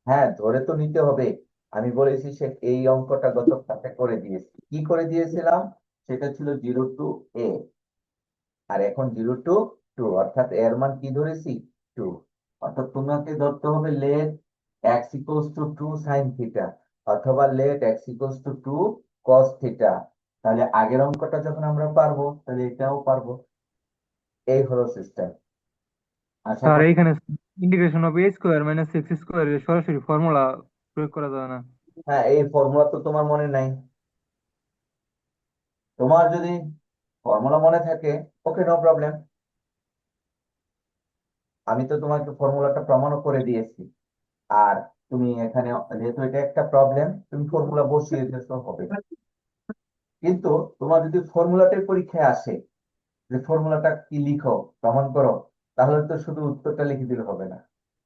হ্যাঁ, ধরে তো নিতে হবে। আমি বলেছি সে এই অঙ্কটা গত ক্লাসে করে দিয়েছি। কি করে দিয়েছিলাম? সেটা ছিল 0 to a, আর এখন 0 to 2, অর্থাৎ এর মান কি ধরেছি? 2। অর্থাৎ তোমাকে ধরতে হবে let x equals to 2 sin theta, অথবা লেট x equals to 2 cos theta। তাহলে আগের অঙ্কটা যখন আমরা পারবো, তাহলে এটাও পারবো। এই হলো সিস্টেম। আশা স্যার করি। এইখানে integration of A square minus X square সরাসরি ফর্মুলা প্রয়োগ করা যাবে না? হ্যাঁ, এই ফর্মুলা তো তোমার মনে নাই। তোমার যদি ফর্মুলা মনে থাকে, ওকে, নো প্রবলেম। আমি তো তোমাকে ফর্মুলাটা প্রমাণও করে দিয়েছি। আর তুমি এখানে, যেহেতু এটা একটা প্রবলেম, তুমি ফর্মুলা বসিয়ে দিতে হবে। কিন্তু তোমার যদি ফর্মুলাটাই পরীক্ষায় আসে, যে ফর্মুলাটা কি লিখো, প্রমাণ করো, তাহলে তো শুধু উত্তরটা লিখে দিলে হবে না।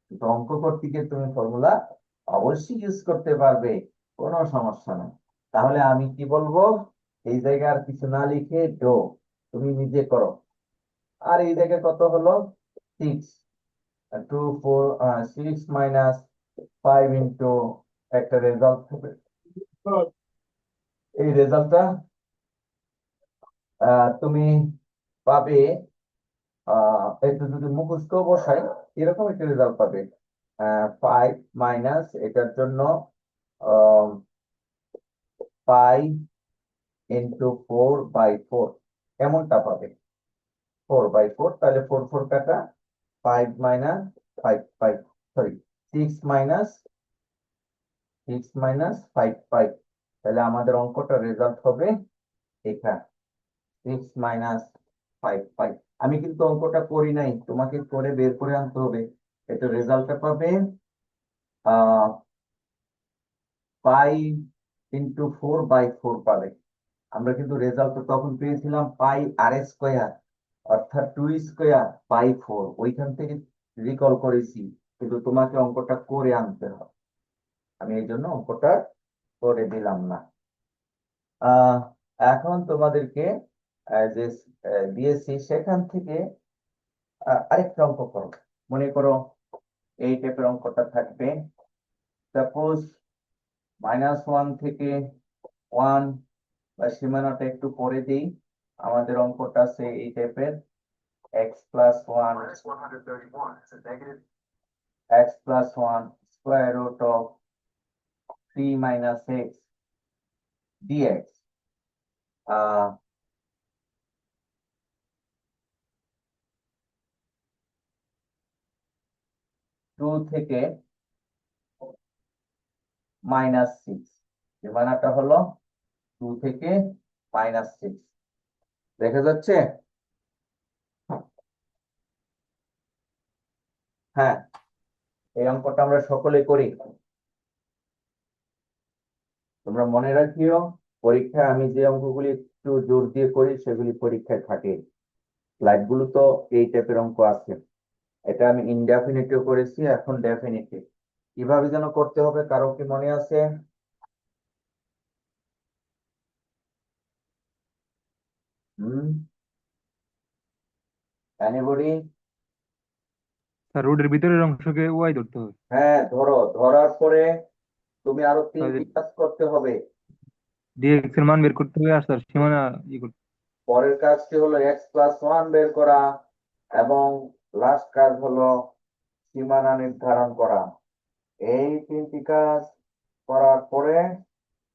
কিন্তু অঙ্ক করতে গিয়ে তুমি ফর্মুলা অবশ্যই ইউজ করতে পারবে, কোনো সমস্যা নেই। তাহলে আমি কি বলবো, এই জায়গায় আর কিছু না লিখে ডো তুমি নিজে করো। আর এই জায়গায় কত হলো? 6, 2 4 6 মাইনাস 5 ইন্টু একটা রেজাল্ট হবে। এই রেজাল্টটা তুমি পাবে, একটু যদি মুখস্থ বসাই, এরকম একটা রেজাল্ট পাবে। 5 মাইনাস এটার জন্য 5 ইন্টু 4/4 এমনটা পাবে। 4/4, তাহলে 4 4 কাটা, 5 মাইনাস 5 5, সরি, 6 মাইনাস 5 5। তাহলে আমাদের অঙ্কটা রেজাল্ট হবে এখানে 6 মাইনাস 5 5। আমি কিন্তু অঙ্কটা করি নাই, তোমাকে করে বের করে আনতে হবে। এটা রেজাল্টটা পাবে 5 ইন্টু 4/4 পাবে। আমরা কিন্তু রেজাল্ট তখন পেয়েছিলাম পাই আর স্কোয়ার, অর্থাৎ 2 স্কোয়ার/4, ওইখান থেকে রিকল করেছি। কিন্তু তোমাকে অঙ্কটা করে আনতে হবে, আমি এই জন্য অঙ্কটা করে দিলাম না। আহ এখন তোমাদেরকে যে দিয়েছি সেখান থেকে আরেকটা অঙ্ক করো। মনে করো এই টাইপের অঙ্কটা থাকবে। সাপোজ -1 থেকে 1, বা সীমানাটা একটু পরে দিই। আমাদের অঙ্কটা আছে এই টাইপের, x plus 1 square root of 3 minus x dx। 2 থেকে -6, সীমানাটা হলো 2 থেকে -6। দেখা যাচ্ছে? হ্যাঁ, এই অঙ্কটা আমরা সকলেই করি। তোমরা মনে রাখিও, পরীক্ষায় আমি যে অঙ্কগুলি একটু জোর দিয়ে করি সেগুলি পরীক্ষায় থাকে। স্লাইডগুলো তো এই টাইপের অঙ্ক আছে। এটা আমি ইনডেফিনিটিভ করেছি, এখন ডেফিনিটিভ কিভাবে যেন করতে হবে কারো কি মনে আছে? এনিবডি? স্যার রুটের ভিতরের অংশকে ওয়াই ধরতে হবে। হ্যাঁ, ধরো, ধরার পরে তুমি আরো তাহলে তিনটি কাজ করতে হবে। ডিএক্স এর মান বের করতে হবে আর স্যার সীমানা করতে পরের কাজটি হলো x+1 বের করা, এবং লাস্ট কাজ হলো সীমানা নির্ধারণ করা। এই তিনটি কাজ করার পরে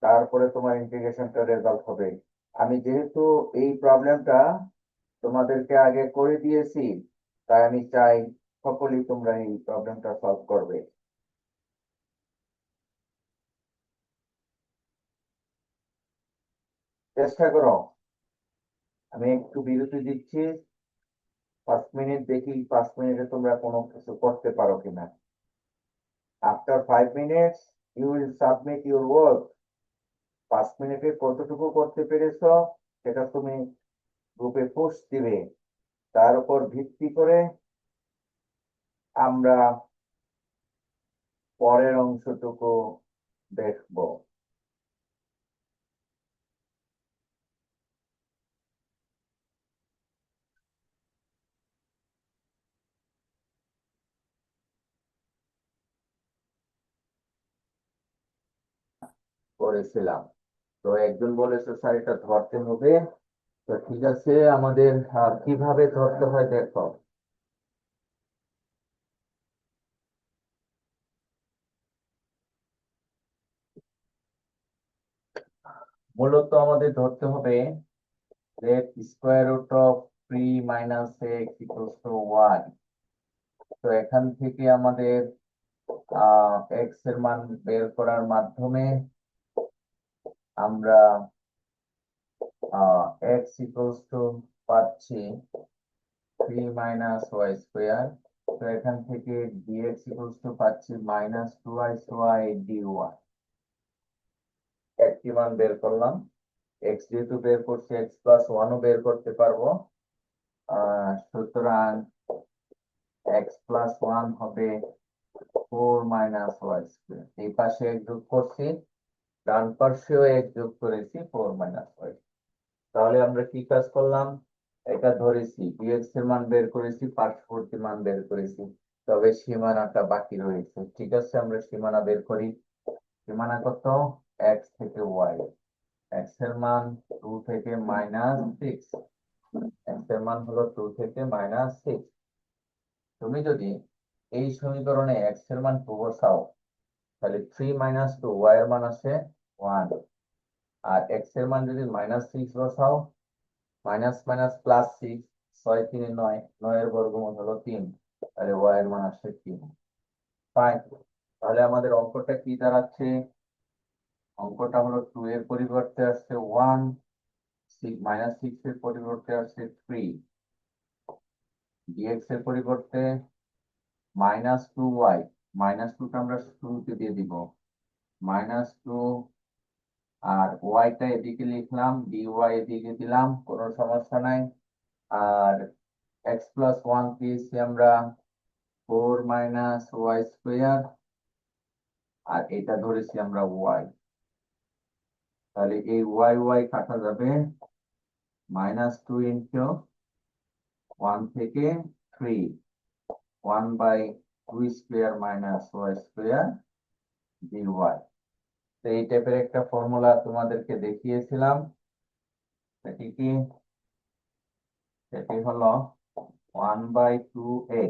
তারপরে তোমার ইন্টিগ্রেশনটা রেজাল্ট হবে। আমি যেহেতু এই প্রবলেমটা তোমাদেরকে আগে করে দিয়েছি, তাই আমি চাই সকলেই তোমরা এই প্রবলেমটা সলভ করবে। চেষ্টা করো। আমি একটু বিরতি দিচ্ছি, 5 মিনিট, দেখি 5 মিনিটে তোমরা কোনো কিছু করতে পারো কিনা। After 5 minutes you will submit your work. 5 মিনিটে কতটুকু করতে পেরেছো সেটা তুমি গ্রুপে পোস্ট দিবে। তার উপর ভিত্তি করে আমরা পরের অংশটুকু দেখবো। করেছিলাম। তো একজন বলেছে স্যার এটা ধরতে হবে। তো ঠিক আছে, আমাদের কিভাবে ধরতে হয় দেখো। মূলত আমাদের ধরতে হবে যে স্কোয়ার রুট অফ 3 - x = 1। তো এখান থেকে আমাদের এক্স এর মান বের করার মাধ্যমে আমরা x পাচ্ছি 3 - y²। তো এখান থেকে dx পাচ্ছি -2y/dy। একটি মান বের করলাম। x যেহেতু বের করছি, x+1 ও বের করতে পারবো। সুতরাং x+1 হবে 4 - y²। এই পাশে এক যোগ করছি, ডান পাশেও এক যোগ করেছি 4 - y। তাহলে আমরা কি কাজ করলাম? এটা ধরেছি, dx এর মান বের করেছি, পার্শ্ববর্তী মান বের করেছি, তবে সীমানাটা বাকি রয়েছে। ঠিক আছে, আমরা সীমানা বের করি। সীমানা কত? x থেকে y। x এর মান 2 থেকে -6। x এর মান হলো 2 থেকে -6। তুমি যদি এই সমীকরণে x এর মান 2 বসাও, তাহলে 3 - 2, y এর মান আসে 1। আর x এর মান যদি -6 বসাও, মাইনাস মাইনাস +6, 6×3 = 9, 9 এর বর্গমূল হলো 3, তাহলে y এর মান আসে 3। ফাইন। তাহলে আমাদের অঙ্কটা কি দাঁড়াচ্ছে? অঙ্কটা হলো 2 এর পরিবর্তে আসছে 1, -6 এর পরিবর্তে আসছে 3, dx এর পরিবর্তে -2y, -2টা আমরা শুরুতে দিয়ে দিব, -2, আর y টা এদিকে লিখলাম, dy এদিকে দিলাম, কোনো সমস্যা নাই। আর x+1 পেয়েছি আমরা 4 - y², আর এটা ধরেছি আমরা y। তাহলে এই y কাটা যাবে, -2 ইন্টু 1 থেকে 3, 1/2² - y² dy। তো এই টাইপের একটা ফর্মুলা তোমাদেরকে দেখিয়েছিলাম। সেটি কি? সেটি হলো 1/2a,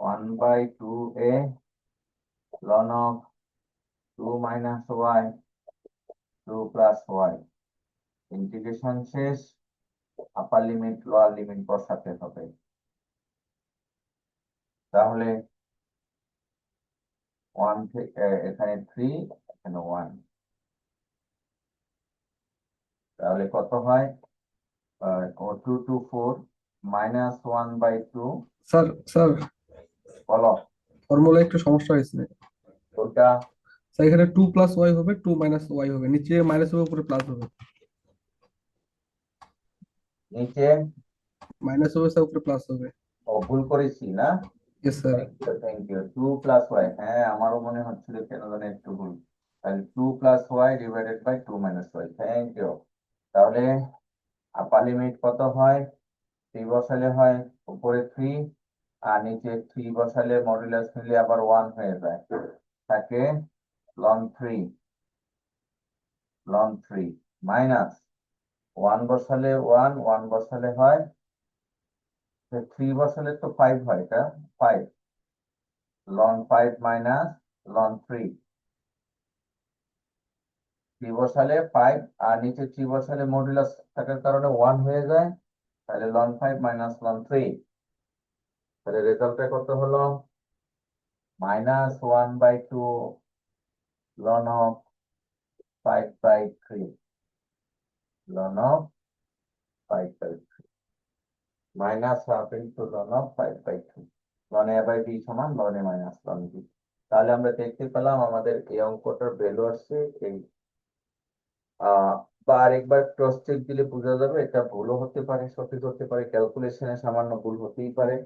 1/2a ln of 2 - y, 2 + y। Integration শেষ, আপার লিমিট লোয়ার লিমিট বসাতে হবে। তাহলে 1 থেকে এখানে 3, এখানে 1, তাহলে কত হয়? 2 to 4 -1/2। স্যার স্যার বলো। ফর্মুলায় একটু সমস্যা হয়েছে। ওটা তো এখানে 2 + y হবে, 2 - y হবে, নিচে মাইনাস হবে, উপরে প্লাস হবে। নিচে মাইনাস হবে স্যার, উপরে প্লাস হবে। ভুল করেছি না? Yes sir. Thank you. 2 + y, হ্যাঁ আমারও মনে হচ্ছিল কেন যেন একটু ভুল। তাহলে 2 + y divided by 2 - y, thank you. তাহলে আপার লিমিট কত হয়? 3 বসালে হয় উপরে 3, আর নিচে 3 বসালে মডুলাস নিলে আবার 1 হয়ে যায়, থাকে ln 3 মাইনাস 1 বসালে 1 বসালে হয় 3 বসালে তো 5 হয়, এটা 5 ln 5 মাইনাস ln 3 বসালে 5, আর নিচে 3 বসালে মডুলাস থাকার কারণে 1 হয়ে যায়, তাহলে ln 5 মাইনাস ln 3। তাহলে রেজাল্টটা কত হলো? -1/2 ln of 5/3, ln of 5/3 -1/2 into ln of 5/3, ln a/b সমান ln a minus ln b। তাহলে আমরা দেখতে পেলাম আমাদের এই অঙ্কটার ভ্যালু আসছে এই। বা আরেকবার ক্রস চেক দিলে বোঝা যাবে, এটা ভুলও হতে পারে, সঠিক হতে পারে, ক্যালকুলেশনে সামান্য ভুল হতেই পারে,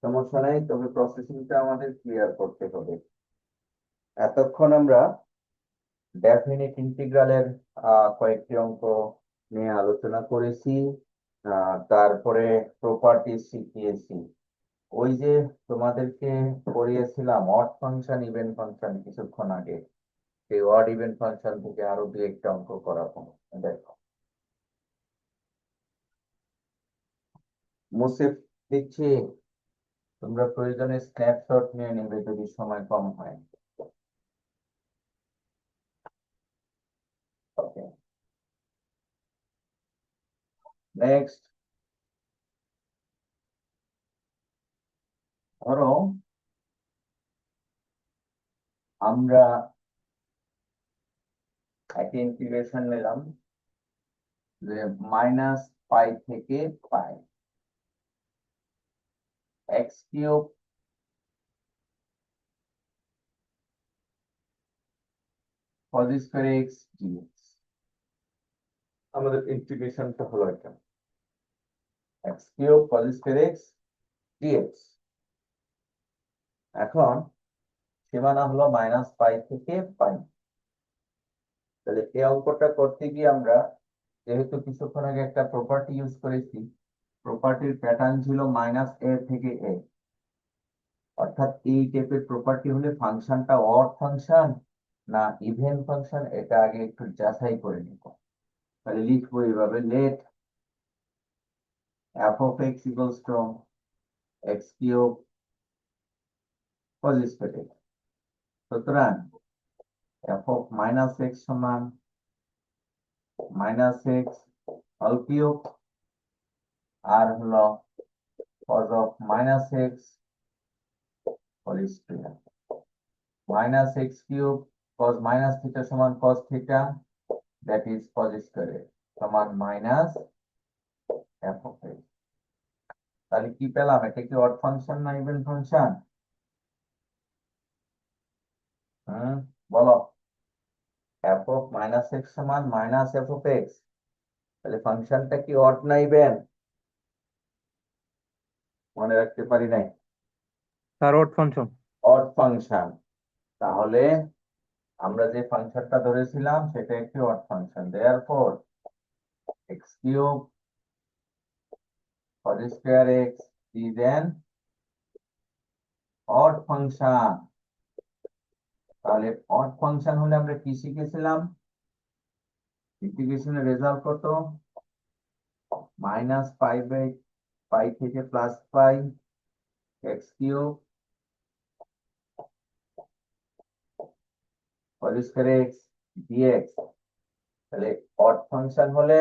সমস্যা নাই, তবে প্রসেসিংটা আমাদের ক্লিয়ার করতে হবে। এতক্ষণ আমরা ডেফিনিট ইন্টিগ্রালের কয়েকটি অঙ্ক নিয়ে আলোচনা করেছি, তারপরে প্রপার্টি শিখিয়েছি। ওই যে তোমাদেরকে পড়িয়েছিলাম অড ফাংশন, ইভেন ফাংশন কিছুক্ষণ আগে, সেই অড ইভেন ফাংশন থেকে আরো 2-1টা অঙ্ক করাবো। দেখো, মুছে দিচ্ছি, তোমরা প্রয়োজনে স্ন্যাপশট নিয়ে নেবে যদি সময় কম হয়। ওকে, নেক্সট ধরো আমরা একটা ইন্টিগ্রেশন নিলাম যে -π থেকে π, x³ cos square x dx। আমাদের ইন্টিগ্রেশনটা হলো এটা, x³ cos square x dx। এখন সীমানা হলো -π থেকে π। তাহলে এই অঙ্কটা করতে গিয়ে আমরা যেহেতু কিছুক্ষণ আগে একটা প্রপার্টি ইউজ করেছি, প্রপার্টির প্যাটার্ন ছিল -a থেকে a, অর্থাৎ এই টাইপের প্রপার্টি হলে ফাংশনটা অড ফাংশন না ইভেন ফাংশন, এটা আগে একটু যাচাই করে নিব। তাহলে লিখবো এইভাবে, let f of x equals to x³ cos square x। সুতরাং f of -x সমান -x হোল কিউব, আর হলো cos of -x whole square, -x³ cos θ সমান cos θ, that is cos square x সমান মাইনাস f of x। তাহলে কি পেলাম? এটা কি অড ফাংশন না ইভেন ফাংশন? বলো, f of -x সমান -f of x, তাহলে ফাংশনটা কি অড না ইভেন? মনে রাখতে পারি নাই। Sir odd function. Odd function. তাহলে আমরা যে ফাংশনটা ধরেছিলাম সেটা একটি odd function, therefore x³ cos square x is an odd function। তাহলে অড ফাংশন হলে আমরা কি শিখেছিলাম? ইন্টিগ্রেশনের রেজাল্ট কত? -π থেকে +π x³ cos square x dx। তাহলে অড ফাংশন হলে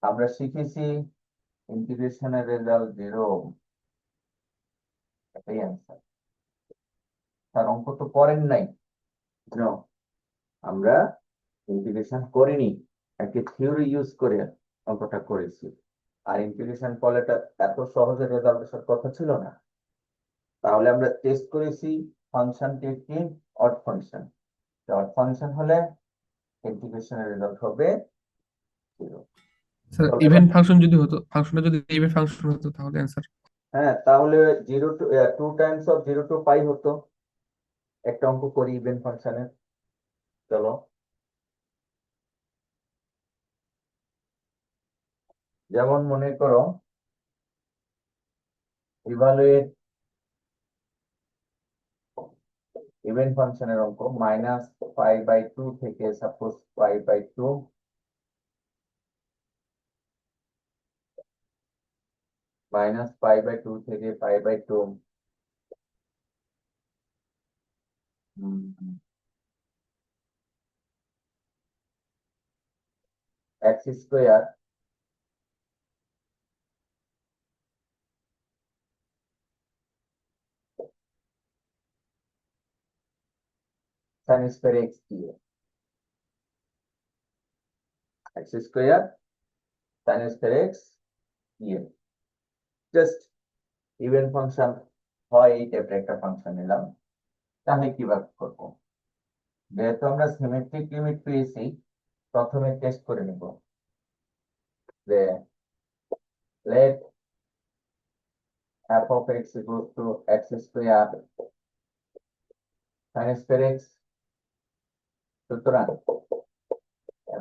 আমরা শিখেছি ইন্টিগ্রেশনের রেজাল্ট 0, এটাই অ্যান্সার। তার অঙ্ক তো করেন নাই, No, আমরা ইন্টিগ্রেশন করিনি, একটা থিওরি ইউজ করে অঙ্কটা করেছি। আর ইন্টিগ্রেশন করলে এটা এত সহজে রেজাল্ট আসার কথা ছিল না। তাহলে আমরা টেস্ট করেছি ফাংশনটি একটি অড ফাংশন। অড ফাংশন হলে ইন্টিগ্রেশনের রেজাল্ট হবে 0। স্যার ইভেন ফাংশন যদি হতো, ফাংশনটা যদি ইভেন ফাংশন হতো তাহলে অ্যান্সার। হ্যাঁ, তাহলে 2 টাইমস অফ 0 to পাই হতো। একটা অঙ্ক করি ইভেন ফাংশনের, চলো। যেমন মনে করো ইভালুয়েট ইভেন ফাংশনের অঙ্ক -π/2 থেকে সাপোজ π/2 -π/2 থেকে π/2 x square sin square x দিয়ে x square sin square x দিয়ে জাস্ট ইভেন ফাংশন হয় এই টাইপের একটা ফাংশন নিলাম। তাহলে কিভাবে করব? যেহেতু আমরা সিমেট্রিক লিমিট পেয়েছি, প্রথমে টেস্ট করে নিব যে let f of x equals to x square sin square x। সুতরাং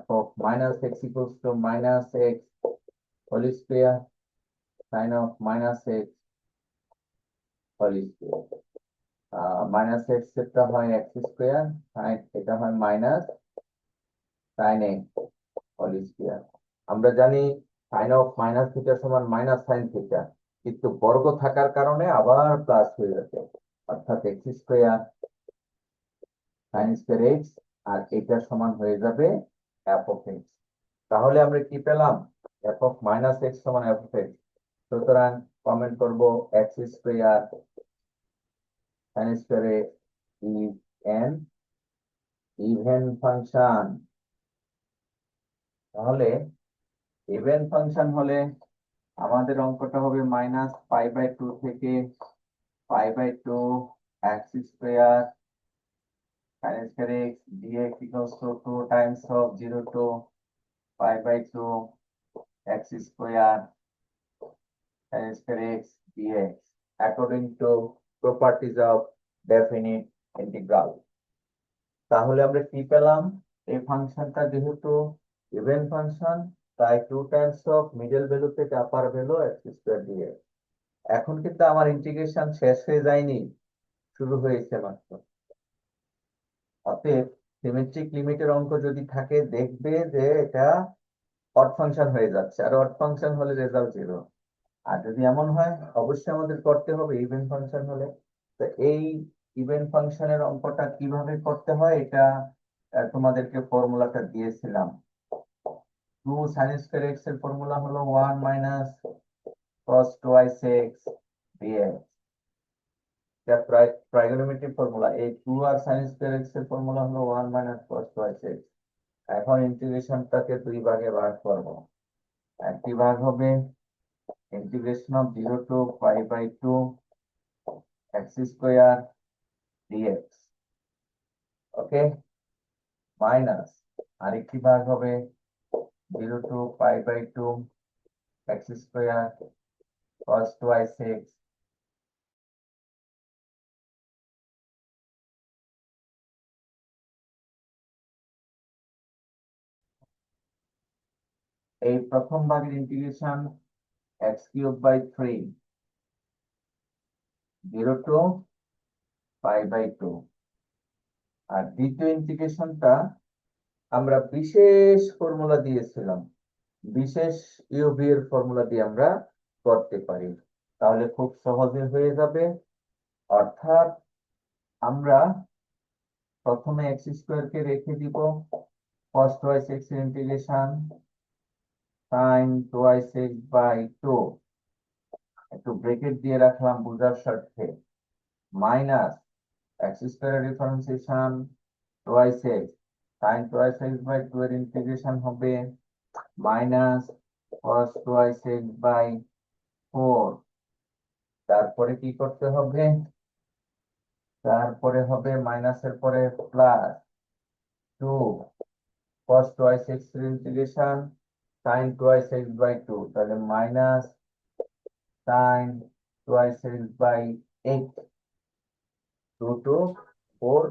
f of minus x equals to minus x whole square sin of minus x whole square। Minus x এটা হয় x square, sin এটা হয় minus sin x whole square। আমরা জানি sin of minus theta সমান minus sin theta, কিন্তু বর্গ থাকার কারণে আবার প্লাস হয়ে যাবে, অর্থাৎ x square sin square x আর এটা সমান হয়ে যাবে f of x। তাহলে আমরা কি পেলাম? f of minus x সমান f of x। সুতরাং কমেন্ট করব x square sin square x is an even function। তাহলে ইভেন ফাংশন হলে আমাদের অঙ্কটা হবে -π/2 থেকে π/2 x square sin square x dx equals to 2 times of 0 to π/2 x square sin square x dx according to properties of definite integral। তাহলে আমরা কি পেলাম? এই ফাংশনটা যেহেতু ইভেন ফাংশন, তাই 2 টাইমস অফ মিডল ভ্যালু থেকে আপার ভ্যালু x স্কয়ার dx। এখন কিন্তু আমার ইন্টিগ্রেশন শেষ হয়ে যায়নি, শুরু হয়েছে মাত্র। অতএব সিমেট্রিক লিমিটের অঙ্ক যদি থাকে দেখবে যে এটা অড ফাংশন হয়ে যাচ্ছে, আর অড ফাংশন হলে রেজাল্ট 0। আর যদি এমন হয় অবশ্যই আমাদের করতে হবে ইভেন ফাংশন হলে। তো এই ইভেন ফাংশনের অঙ্কটা কিভাবে করতে হয় এটা তোমাদেরকে ফর্মুলাটা দিয়েছিলাম। 2 sin square x এর ফর্মুলা হলো 1 minus cos twice x dx। এটা ট্রাইগোনোমেট্রিক ফর্মুলা। এই 2 আর sin square x এর ফর্মুলা হলো 1 minus cos twice x। এখন ইন্টিগ্রেশনটাকে দুই ভাগে ভাগ করব। একটি ভাগ হবে integration of 0 to π/2 x square dx, okay, minus আরেকটি ভাগ হবে 0 to π/2 x square cos twice x এই প্রথম ভাগের ইন্টিগ্রেশন x³/3 0 to π/2। আর দ্বিতীয় ইন্টিগ্রেশনটা আমরা বিশেষ ফর্মুলা দিয়েছিলাম, বিশেষ ইউভি এর ফর্মুলা দিয়ে আমরা করতে পারি, তাহলে খুব সহজে হয়ে যাবে। অর্থাৎ আমরা প্রথমে x স্কয়ার কে রেখে দিব, cos twice x এর ইন্টিগ্রেশন sin twice x/2 একটু ব্র্যাকেট দিয়ে রাখলাম বোঝার স্বার্থে, minus x square differentiation twice x sin twice x/2 এর ইন্টিগ্রেশন হবে মাইনাস cos twice x/4 তারপরে কি করতে হবে? তারপরে হবে মাইনাসের পরে প্লাস 2 cos twice x এর integration sin twice x by 2, তাহলে minus sin twice x by 8, 2 to 4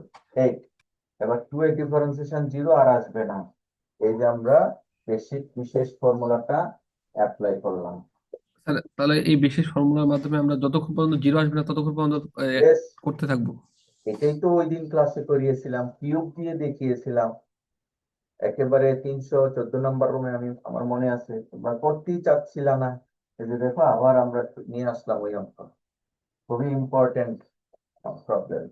8। এবার 2 এর ডিফারেন্সিয়েশন 0 আর আসবে না। এই যে আমরা বিশেষ ফর্মুলাটা অ্যাপ্লাই করলাম। স্যার তাহলে এই বিশেষ ফর্মুলার মাধ্যমে আমরা যতক্ষণ পর্যন্ত জিরো আসবে না ততক্ষণ পর্যন্ত Yes, করতে থাকবো। এটাই তো ওই দিন ক্লাসে করিয়েছিলাম, কিউব দিয়ে দেখিয়েছিলাম একেবারে 314 নম্বর রুমে, আমি আমার মনে আছে তোমরা করতেই চাচ্ছিলাম না। এই যে দেখো আবার আমরা নিয়ে আসলাম ওই অঙ্ক, খুবই ইম্পর্টেন্ট প্রবলেম।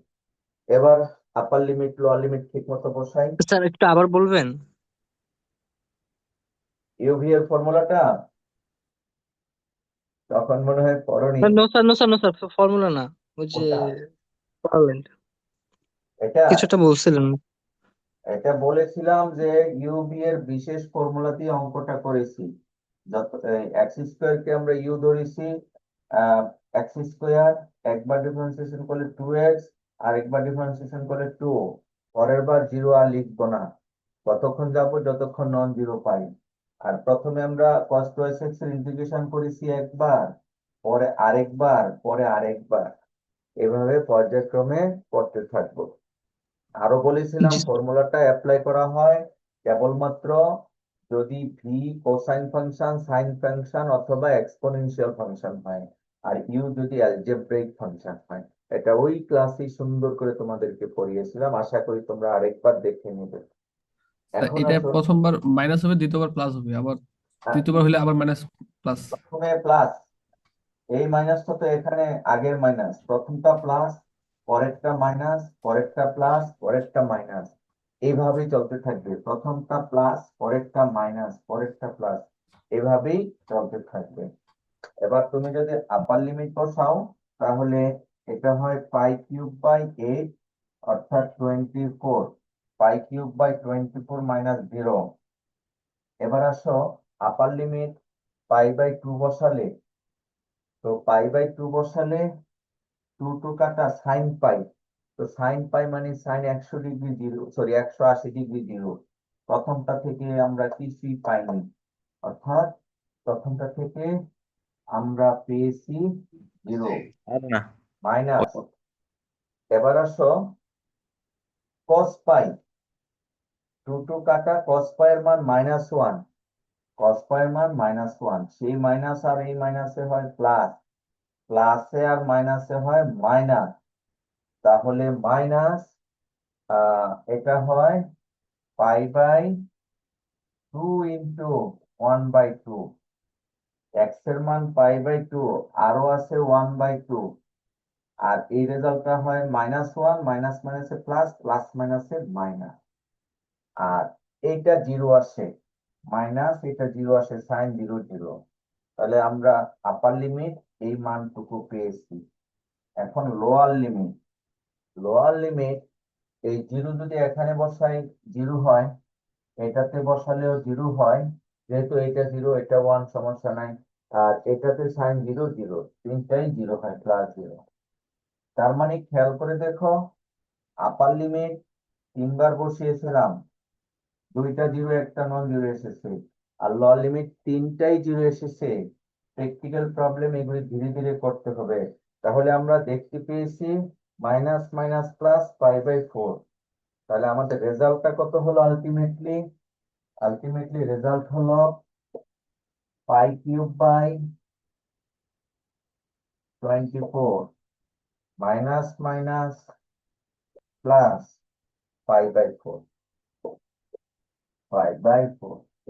এবার আপার লিমিট লোয়ার লিমিট ঠিক মতো বসাই। স্যার একটু আবার বলবেন? ইউভি এর ফর্মুলাটা তখন মনে হয় পড়নি। No sir, no sir, no sir, formula না, ওই যে ওটা পারলেন এটা কিছুটা বলছিলেন। এটা বলেছিলাম যে ইউভি এর বিশেষ ফর্মুলা দিয়ে অঙ্কটা করেছি। যত এক্স স্কোয়ার কে আমরা ইউ ধরেছি, এক্স স্কোয়ার একবার ডিফারেন্সিয়েশন করলে 2x, আর একবার ডিফারেন্সিয়েশন করলে 2। পরের বার 0 আর লিখবো না, ততক্ষণ যাবো যতক্ষণ নন জিরো পাই। আর প্রথমে আমরা cos 2x এর ইন্টিগ্রেশন করেছি একবার, পরে আরেকবার, পরে আরেকবার, এভাবে পর্যায়ক্রমে করতে থাকবো। আরো বলেছিলাম জি ফর্মুলাটা অ্যাপ্লাই করা হয় কেবলমাত্র যদি V cosine function, sine function অথবা এক্সপোনেনশিয়াল ফাংশন হয়, আর ইউ যদি অ্যালজেব্রাইক ফাংশন হয়। এটা ওই ক্লাসে সুন্দর করে তোমাদেরকে পড়িয়েছিলাম, আশা করি তোমরা আরেকবার দেখে নেবে। এখন এটা আসো, প্রথমবার মাইনাস হবে, দ্বিতীয়বার প্লাস হবে, আবার হ্যাঁ, তৃতীয়বার হলে আবার মাইনাস প্লাস। প্রথমে প্লাস, এই মাইনাসটা তো এখানে আগের মাইনাস, প্রথমটা প্লাস, পরেরটা মাইনাস, পরেরটা প্লাস, পরেরটা মাইনাস, এইভাবেই চলতে থাকবে। প্রথমটা প্লাস, পরেরটা মাইনাস, পরেরটা প্লাস, এভাবেই চলতে থাকবে। এবার তুমি যদি আপার লিমিট বসাও, তাহলে এটা হয় পাই কিউব বাই 8, অর্থাৎ 24। Pi cube by 24 minus 0। এবার আসো আপার লিমিট পাই বাই 2 বসালে, তো পাই বাই 2 বসালে 2 টু কাটা সাইন পাই, তো সাইন পাই মানে সাইন 100 ডিগ্রি 0, সরি 180 ডিগ্রি 0। প্রথমটা থেকে আমরা কিছুই পাইনি, অর্থাৎ প্রথমটা থেকে আমরা পেয়েছি 0 মাইনাস। এবার আসো কস পাই, 2 টু কাটা কস পাই এর মান -1, কস পাই এর মান -1, সেই মাইনাস আর এই মাইনাসে হয় প্লাস, প্লাসে আর মাইনাসে হয় মাইনাস, তাহলে মাইনাস এটা হয় পাই বাই 2 ইন্টু 1/2। এক্স এর মান পাই বাই 2, আরো আছে 1/2, আর এই রেজাল্টটা হয় -1, মাইনাস মাইনাসে প্লাস, প্লাস মাইনাসে মাইনাস, আর এইটা 0 আসে মাইনাস, এটা 0 আসে, সাইন 0 0। তাহলে আমরা আপার লিমিট এই মানটুকু পেয়েছি। এখন লোয়ার লিমিট, লোয়ার লিমিট এই 0 যদি এখানে বসাই 0 হয়, এটাতে বসালেও 0 হয়, যেহেতু এটা 0 এটা 1, সমস্যা নাই। আর এটাতে সাইন 0 0, তিনটাই 0 হয়, প্লাস 0। তার মানে খেয়াল করে দেখো, আপার লিমিট 3 বার বসিয়েছিলাম, 2টা 0 একটা নন 0 এসেছে, আর লোয়ার লিমিট 3টাই 0 এসেছে। প্র্যাকটিক্যাল প্রবলেম এগুলি ধীরে ধীরে করতে হবে। তাহলে আমরা দেখতে পেয়েছি minus minus plus pi by 4। তাহলে আমাদের রেজাল্টটা কত হলো আলটিমেটলি? আলটিমেটলি রেজাল্ট হলো pi cube by 24 minus minus plus pi by 4,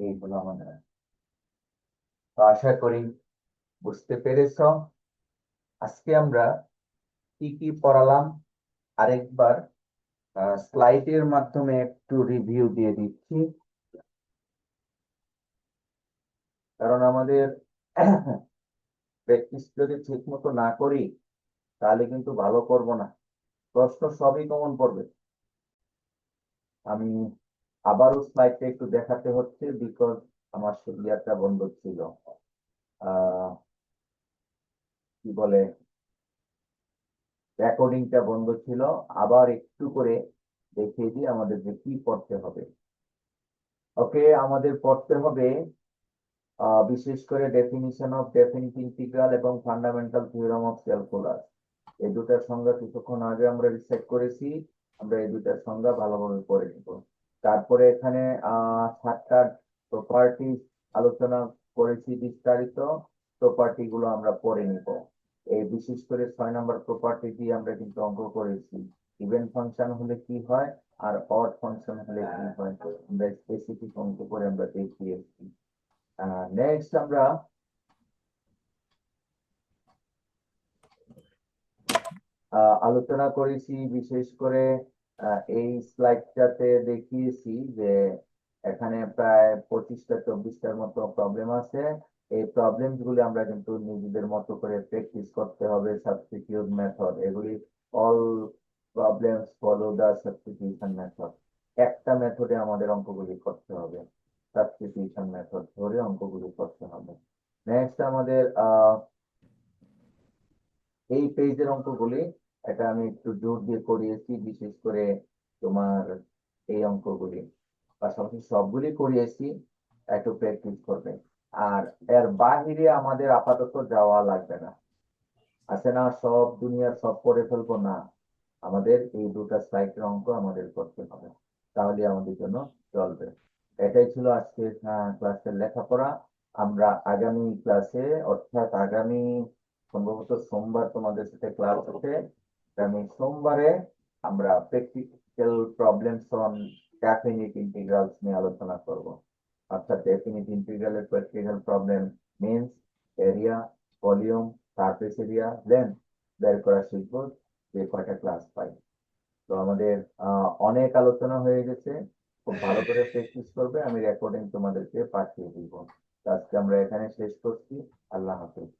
এই হলো আমাদের। তো আশা করি বুঝতে পেরেছো। আজকে আমরা কি কি পড়ালাম আরেকবার স্লাইডের মাধ্যমে একটু রিভিউ দিয়ে দিচ্ছি, কারণ আমাদের প্র্যাকটিস যদি ঠিক মতো না করি তাহলে কিন্তু ভালো করব না, প্রশ্ন সবই কমন পড়বে। আমি আবারও স্লাইডটা একটু দেখাতে হচ্ছে, বিকজ আমার ইয়ারটা বন্ধ ছিল, কি বলে, রেকর্ডিংটা বন্ধ ছিল, আবার একটু করে দেখিয়ে দিই আমাদের যে কি পড়তে হবে। ওকে, আমাদের পড়তে হবে বিশেষ করে ডেফিনিশন অফ ডেফিনিট ইন্টিগ্রাল এবং ফান্ডামেন্টাল থিওরেম অফ ক্যালকুলাস। এই দুটার সংজ্ঞা কিছুক্ষণ আগে আমরা রিসেট করেছি, আমরা এই দুটার সংজ্ঞা ভালোভাবে পড়ে নিব। তারপরে এখানে 7টা প্রপার্টি আলোচনা করেছি বিস্তারিত, প্রপার্টি গুলো আমরা পড়ে নিব। এই বিশেষ করে 6 নম্বর প্রপার্টি দিয়ে আমরা কিন্তু অঙ্ক করেছি, ইভেন ফাংশন হলে কি হয় আর অড ফাংশন হলে কি হয়, আমরা স্পেসিফিক অঙ্ক করে আমরা দেখিয়েছি। নেক্সট আমরা আলোচনা করেছি বিশেষ করে এই স্লাইডটাতে দেখিয়েছি যে এখানে প্রায় 25টা 24টার মতো প্রবলেম আছে। এই প্রবলেম গুলি আমরা কিন্তু নিজেদের মতো করে প্র্যাকটিস করতে হবে। সাবস্টিটিউট মেথড, এগুলি all problems follow the substitution method. একটা মেথডে আমাদের অঙ্কগুলি করতে হবে, সাবস্টিটিউশন মেথড ধরে অঙ্কগুলি করতে হবে। নেক্সট আমাদের এই পেজের অঙ্কগুলি, এটা আমি একটু জোর দিয়ে করিয়েছি, বিশেষ করে তোমার এই অঙ্কগুলি, পাশাপাশি সবগুলি করিয়েছি, একটু প্র্যাকটিস করবে। আর এর বাহিরে আমাদের আপাতত যাওয়া লাগবে না, আছে না সব দুনিয়ার সব করে ফেলবো না, আমাদের এই দুটা স্লাইডের অঙ্ক আমাদের করতে হবে, তাহলে আমাদের জন্য চলবে। এটাই ছিল আজকের ক্লাসের লেখাপড়া। আমরা আগামী ক্লাসে, অর্থাৎ আগামী সম্ভবত সোমবার তোমাদের সাথে ক্লাস আছে, আগামী সোমবারে আমরা practical problems on definite integrals নিয়ে আলোচনা করব। অর্থাৎ ডেফিনিট ইন্টিগ্রালের practical problem means, area, volume, surface area, length বের করা শিখব যে কয়টা ক্লাস পাই। তো আমাদের অনেক আলোচনা হয়ে গেছে, খুব ভালো করে প্র্যাকটিস করবে, আমি রেকর্ডিং তোমাদেরকে পাঠিয়ে দিব। তো আজকে আমরা এখানে শেষ করছি। আল্লাহ হাফেজ।